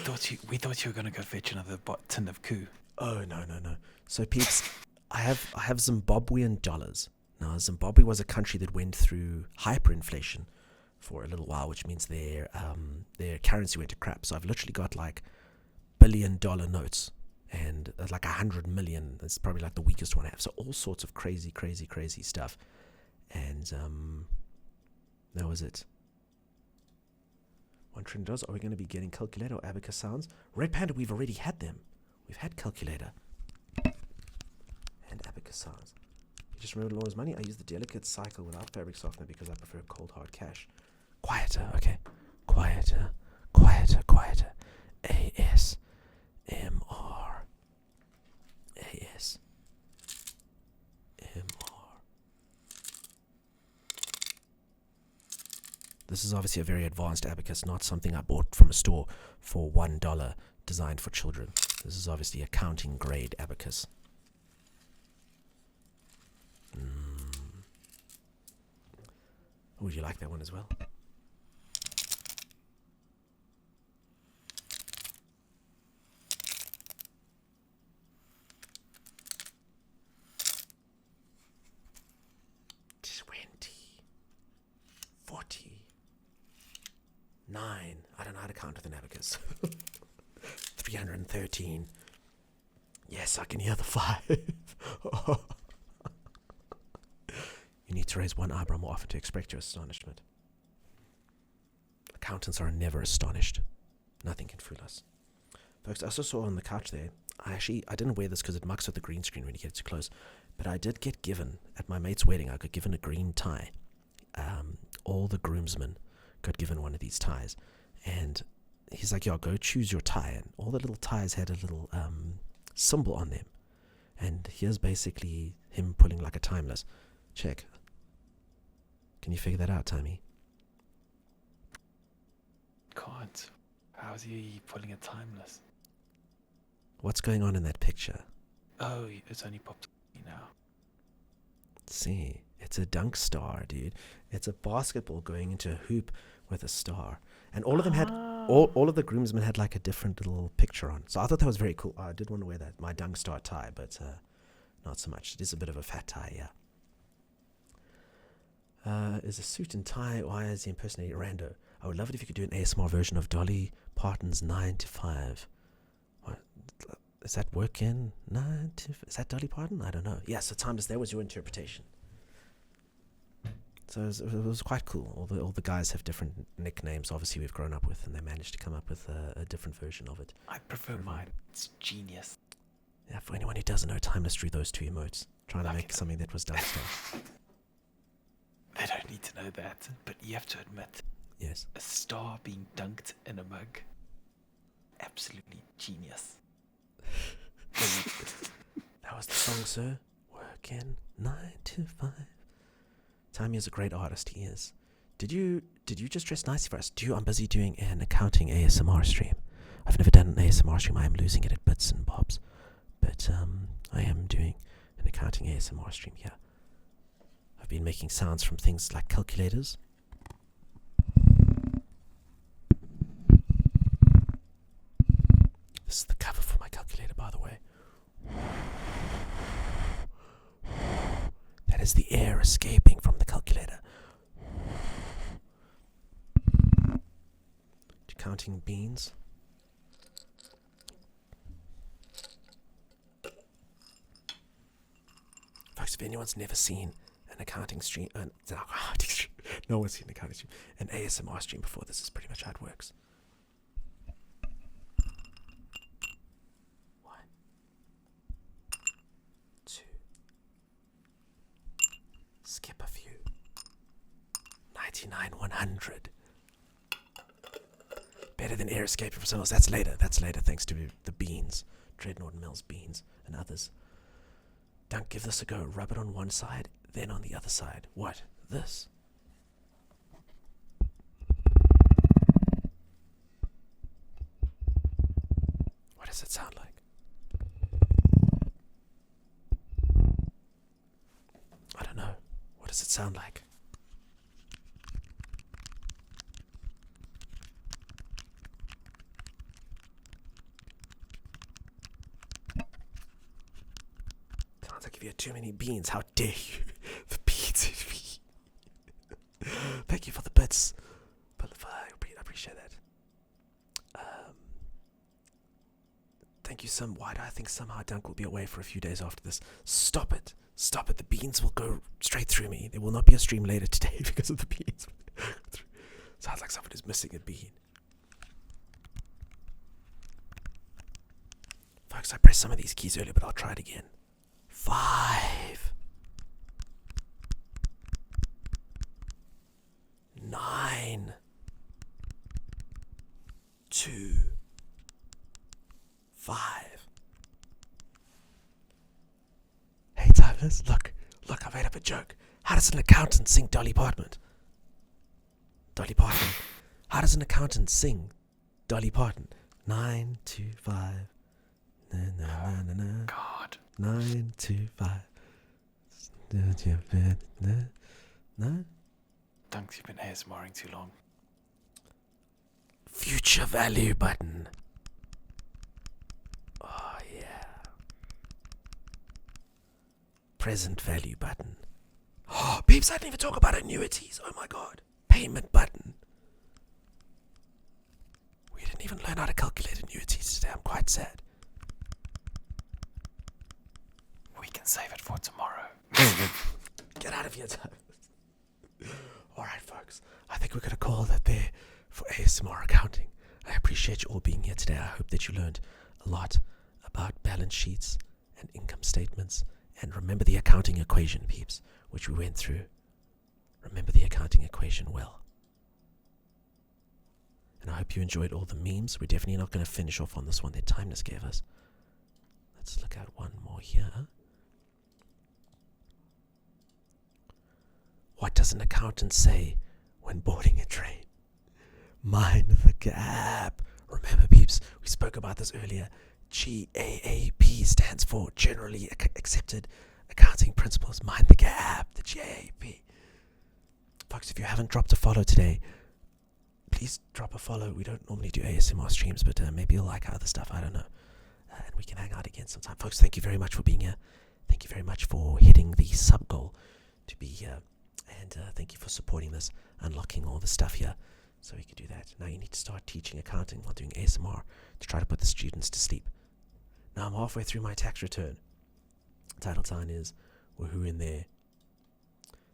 thought you were gonna go fetch another tin of coup. Oh no. So peeps, I have Zimbabwean dollars. Now Zimbabwe was a country that went through hyperinflation for a little while, which means their currency went to crap. So I've literally got like $1 billion notes and like 100 million. That's probably like the weakest one I have. So all sorts of crazy stuff. And that was it. $1 trillion. Are we going to be getting calculator or abacus sounds? Red Panda, we've already had them. We've had calculator and abacus sounds. You just remembered Laura's money? I use the delicate cycle without fabric softener because I prefer cold hard cash. Quieter, okay. Quieter. ASMR. This is obviously a very advanced abacus, not something I bought from a store for $1, designed for children. This is obviously accounting grade abacus. Would you like that one as well? Nine. I don't know how to count with an abacus. 313. Yes, I can hear the 5. You need to raise one eyebrow more often to express your astonishment. Accountants are never astonished. Nothing can fool us. Folks, I also saw on the couch there, I didn't wear this because it mucks with the green screen when you get too close, but I did get given, at my mate's wedding, I got given a green tie. All the groomsmen got given one of these ties, and he's like, yo, go choose your tie, and all the little ties had a little symbol on them, and here's basically him pulling like a timeless. Check. Can you figure that out, Tommy? Can't. How's he pulling a timeless? What's going on in that picture? Oh, it's only popped up now. See, it's a dunk star, dude. It's a basketball going into a hoop with a star, and all of them had all of the groomsmen had like a different little picture on. So I thought that was very cool. I did want to wear that, my dunk star tie, but not so much. It is a bit of a fat tie, yeah. Is a suit and tie? Why is he impersonating Rando? I would love it if you could do an ASMR version of Dolly Parton's 9 to 5. What, is that working? 9 to is that Dolly Parton? I don't know. Yeah, so Timeless, that was your interpretation. So it was quite cool. All the guys have different nicknames, obviously, we've grown up with, and they managed to come up with a different version of it. I prefer mine. It's genius. Yeah, for anyone who doesn't know, Timeless drew those 2 emotes, trying to make something that was done stuff. They don't need to know that, but you have to admit, yes, a star being dunked in a mug, absolutely genius. That was the song, sir. Working 9 to 5. Tommy is a great artist, he is. Did you just dress nicely for us? I'm busy doing an accounting ASMR stream. I've never done an ASMR stream. I am losing it at bits and bobs. But I am doing an accounting ASMR stream, yeah. I've been making sounds from things like calculators. This is the cover for my calculator, by the way. That is the air escaping from the calculator. Counting beans. Folks, if anyone's never seen an accounting stream, no one's seen an accounting stream, an ASMR stream before. This is pretty much how it works. 1, 2, skip a few, 99, 100. Better than air escape from someone else. That's later, thanks to the beans, Dreadnought Mills beans and others. Don't give this a go. Rub it on one side, then on the other side. What? This? What does it sound like? I don't know. What does it sound like? Sounds like if you had too many beans. How dare you? The beans. Thank you for the bits. But I appreciate that. Thank you, Sam. Why do I think somehow Dunk will be away for a few days after this? Stop it. Stop it. The beans will go straight through me. There will not be a stream later today because of the beans. Sounds like somebody's missing a bean. Folks, I pressed some of these keys earlier, but I'll try it again. 5, 9, 2, 5. Hey, Timeless, look, I made up a joke. How does an accountant sing Dolly Parton? Dolly Parton. How does an accountant sing Dolly Parton? 9, 2, 5. Na, na, na, na, na. God. 9, 2, 5. No? Dunks, you've been ASMRing too long. Future value button. Oh, yeah. Present value button. Oh, peeps, I didn't even talk about annuities. Oh my god. Payment button. We didn't even learn how to calculate annuities today. I'm quite sad. We can save it for tomorrow. Get out of here, Tyler. Alright, folks. I think we're going to call that there for ASMR accounting. I appreciate you all being here today. I hope that you learned a lot about balance sheets and income statements. And remember the accounting equation, peeps, which we went through. Remember the accounting equation well. And I hope you enjoyed all the memes. We're definitely not going to finish off on this one that Timeless gave us. Let's look at one more here. What does an accountant say when boarding a train? Mind the gap. Remember, peeps, we spoke about this earlier. GAAP stands for Generally Accepted Accounting Principles. Mind the gap, the GAAP. Folks, if you haven't dropped a follow today, please drop a follow. We don't normally do ASMR streams, but maybe you'll like our other stuff. I don't know. And we can hang out again sometime. Folks, thank you very much for being here. Thank you very much for hitting the sub goal to be here. And thank you for supporting this, unlocking all the stuff here so we can do that. Now you need to start teaching accounting while doing ASMR to try to put the students to sleep. Now I'm halfway through my tax return. Title sign is woohoo in there.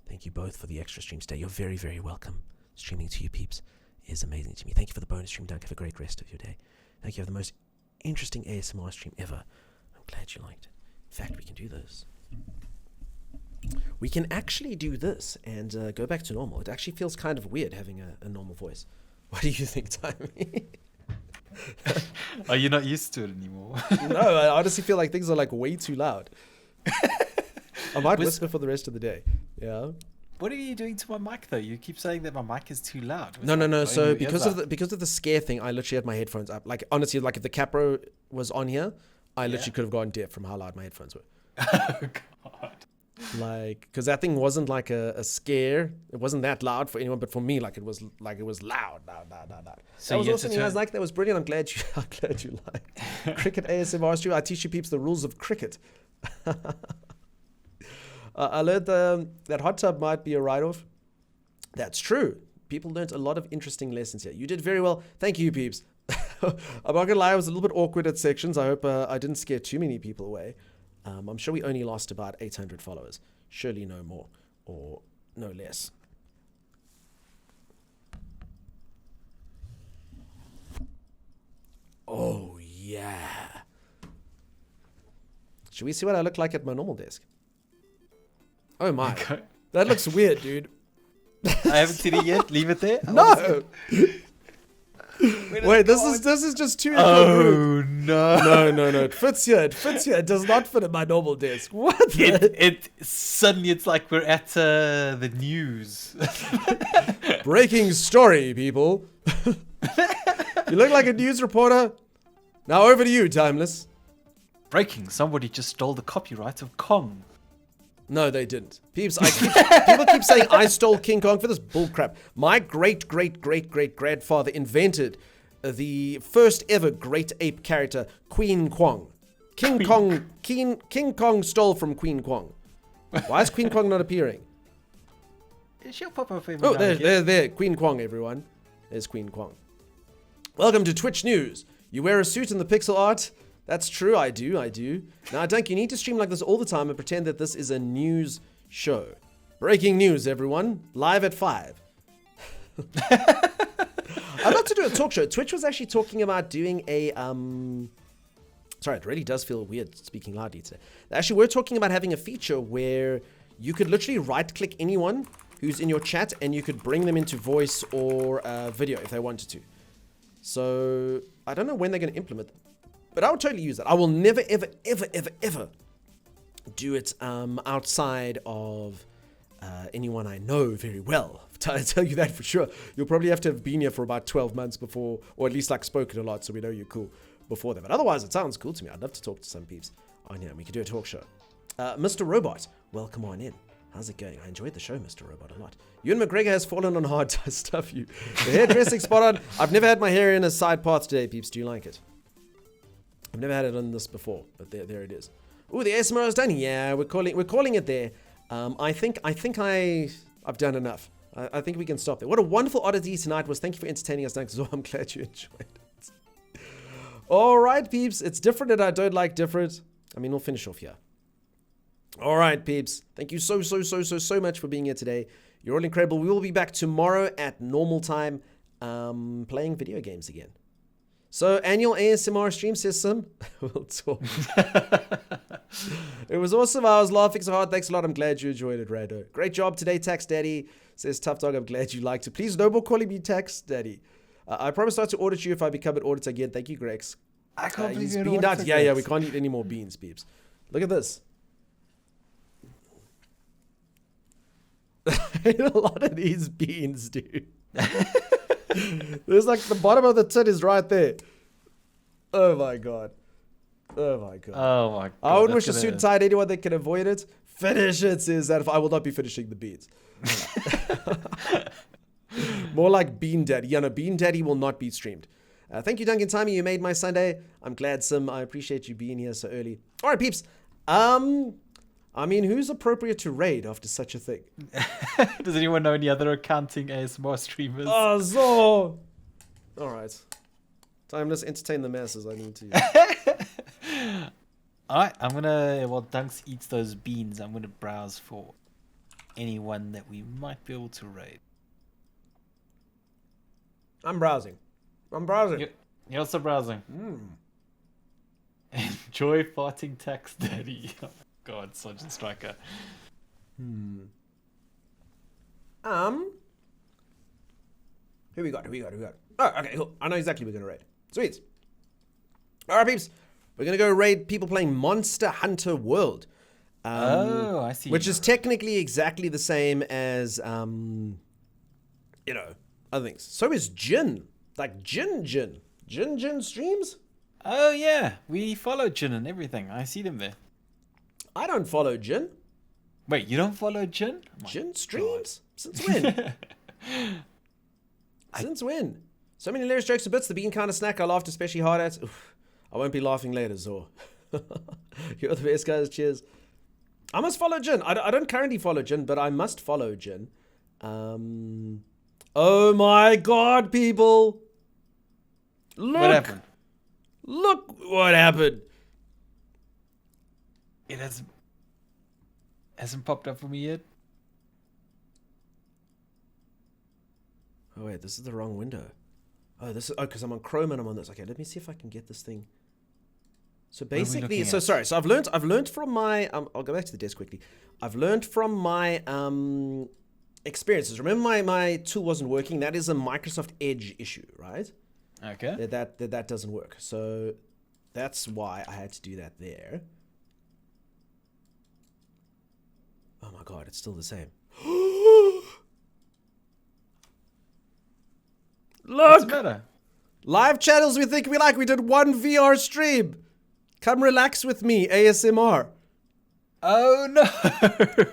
Thank you both for the extra streams today. You're very, very welcome. Streaming to you peeps is amazing to me. Thank you for the bonus stream, Dunk. Have a great rest of your day. Thank you for the most interesting ASMR stream ever. I'm glad you liked it. In fact, we can do this. We can actually do this and go back to normal. It actually feels kind of weird having a normal voice. What do you think, Timmy? Are you not used to it anymore? No, I honestly feel like things are like way too loud. I might whisper for the rest of the day. Yeah. What are you doing to my mic though? You keep saying that my mic is too loud. No. So because of the scare thing, I literally had my headphones up. Like honestly, like if the Capro was on here, I literally could have gone deaf from how loud my headphones were. Oh God. Like, because that thing wasn't like a scare. It wasn't that loud for anyone, but for me, it was loud. So that was awesome. You guys like that? Was brilliant. I'm glad you liked cricket ASMR stream. I teach you peeps the rules of cricket. I learned that hot tub might be a write-off. That's true. People learned a lot of interesting lessons here. You did very well. Thank you, peeps. I'm not gonna lie. I was a little bit awkward at sections. I hope I didn't scare too many people away. I'm sure we only lost about 800 followers. Surely no more. or no less. Oh, yeah. Should we see what I look like at my normal desk? Oh, my. Okay. That looks weird, dude. I haven't seen it yet. Leave it there. No! Wait, this is just too incongruent. Oh, no. No. It fits here. It does not fit at my normal desk. What the? Suddenly it's like we're at the news. Breaking story, people. You look like a news reporter. Now over to you, Timeless. Breaking, somebody just stole the copyright of Kong. No, they didn't. Peeps, people keep saying I stole King Kong for this bullcrap. My great-great-great-great-grandfather invented the first ever great ape character, Queen Kwong. King Kong stole from Queen Kwong. Why is Queen Kwong not appearing? She'll pop up every Oh, now and again. there. Queen Kwong, everyone. There's Queen Kwong. Welcome to Twitch News. You wear a suit in the pixel art? That's true, I do. Now, Dunk, you need to stream like this all the time and pretend that this is a news show. Breaking news, everyone. Live at 5. I'd love to do a talk show. Twitch was actually talking about doing a... Sorry, it really does feel weird speaking loudly today. Actually, we're talking about having a feature where you could literally right-click anyone who's in your chat and you could bring them into voice or video if they wanted to. So, I don't know when they're going to implement that. But I would totally use that. I will never, ever do it outside of anyone I know very well. I tell you that for sure. You'll probably have to have been here for about 12 months before, or at least like spoken a lot so we know you're cool before that. But otherwise, it sounds cool to me. I'd love to talk to some peeps on here. We could do a talk show. Mr. Robot, welcome on in. How's it going? I enjoyed the show, Mr. Robot, a lot. Ewan McGregor has fallen on hard stuff, you. The hairdressing spot on. I've never had my hair in a side part today, peeps. Do you like it? I've never had it on this before, but there it is. Ooh, the ASMR is done. Yeah, we're calling it there. I think I've done enough. I think we can stop there. What a wonderful oddity tonight was. Thank you for entertaining us. Thanks. I'm glad you enjoyed it. All right, peeps. It's different and I don't like different. I mean, we'll finish off here. All right, peeps. Thank you so much for being here today. You're all incredible. We will be back tomorrow at normal time, playing video games again. So, annual ASMR stream system. We'll talk. It was awesome. I was laughing so hard. Thanks a lot. I'm glad you enjoyed it, Rando. Great job today, Tax Daddy. Says Tough Dog. I'm glad you liked it. Please, no more calling me Tax Daddy. I promise not to audit you if I become an auditor again. Thank you, Grex. I can't believe he's you're beaned out. auditor, Yeah, Grex. we can't eat any more beans, peeps. Look at this. I ate a lot of these beans, dude. There's like the bottom of the tin is right there. Oh my god. Oh my god. I would wish a suit and tie to anyone that can avoid it. Finish it, says that if I will not be finishing the beans. More like Bean Daddy. Yeah, no, Bean Daddy will not be streamed. Thank you, Duncan Timey. You made my Sunday. I'm glad, Sim. I appreciate you being here so early. All right, peeps. I mean, who's appropriate to raid after such a thing? Does anyone know any other accounting ASMR streamers? Oh, so. All right. Timeless, entertain the masses. I need to. Alright, I'm gonna, while Dunks eats those beans, I'm gonna browse for anyone that we might be able to raid. I'm browsing. You're also browsing. Enjoy farting Tax Daddy. Oh my god, Sergeant Striker. Who we got? Oh, okay, cool. I know exactly we're gonna raid. Sweet. Alright, peeps. We're gonna go raid people playing Monster Hunter World. I see. Which is technically exactly the same as, other things. So is Jin. Like Jin. Jin streams? Oh yeah, we follow Jin and everything. I see them there. I don't follow Jin. Wait, you don't follow Jin? Oh my Jin streams? Since when? Since when? So many hilarious jokes and bits. The bean kind of snack I laughed especially hard at. Oof, I won't be laughing later, Zor. You're the best, guys. Cheers. I must follow Jin. I don't currently follow Jin, but I must follow Jin. Oh my god, people. Look. What happened? Look what happened. It hasn't popped up for me yet. Oh wait, this is the wrong window. Oh, this is because I'm on Chrome and I'm on this. Okay, let me see if I can get this thing. So basically, so I've learned from my. I'll go back to the desk quickly. I've learned from my experiences. Remember, my tool wasn't working. That is a Microsoft Edge issue, right? Okay. That doesn't work. So that's why I had to do that there. Oh my god, it's still the same. What's the Look! matter? Live channels we think we like. We did one VR stream. Come relax with me, ASMR. Oh no!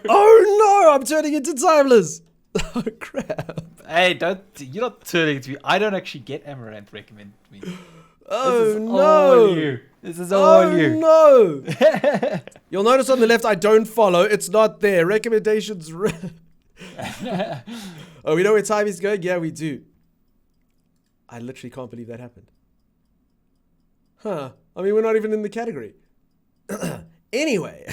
Oh no, I'm turning into Timeless. Oh crap. Hey, you're not turning to me. I don't actually get Amaranth recommended to me. Oh This is no. all you. This is all you. No. You'll notice on the left I don't follow. It's not there. Recommendations. Oh, we know where time is going? Yeah, we do. I literally can't believe that happened. Huh. I mean, we're not even in the category. Anyway.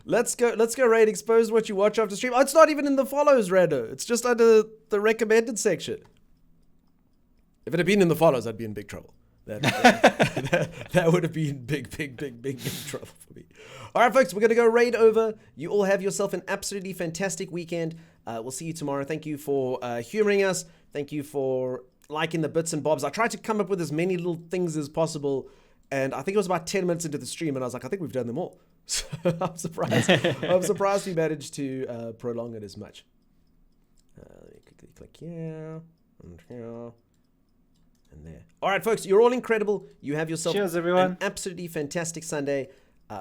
Let's go rate expose what you watch after stream. Oh, it's not even in the follows, Rando. It's just under the recommended section. If it had been in the follows, I'd be in big trouble. That would have been big trouble for me. All right, folks, we're going to go raid over. You all have yourself an absolutely fantastic weekend. We'll see you tomorrow. Thank you for humoring us. Thank you for liking the bits and bobs. I tried to come up with as many little things as possible, and I think it was about 10 minutes into the stream, and I was like, I think we've done them all. So I'm surprised. I'm surprised we managed to prolong it as much. Let me quickly click here and here and there. All right, folks, you're all incredible. You have yourself Cheers, everyone. an absolutely fantastic Sunday.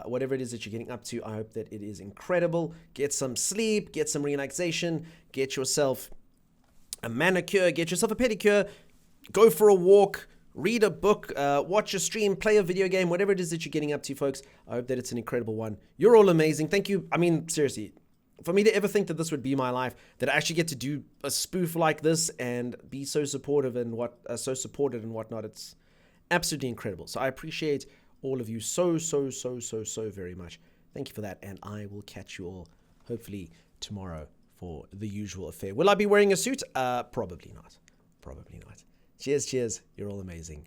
Whatever it is that you're getting up to, I hope that it is incredible. Get some sleep, get some relaxation, get yourself a manicure, get yourself a pedicure, go for a walk, read a book, watch a stream, play a video game, whatever it is that you're getting up to, folks. I hope that it's an incredible one. You're all amazing. Thank you. I mean, seriously, for me to ever think that this would be my life, that I actually get to do a spoof like this and be so supportive and so supported and whatnot, it's absolutely incredible. So I appreciate all of you so very much. Thank you for that, and I will catch you all hopefully tomorrow for the usual affair. Will I be wearing a suit? Probably not. Cheers. You're all amazing.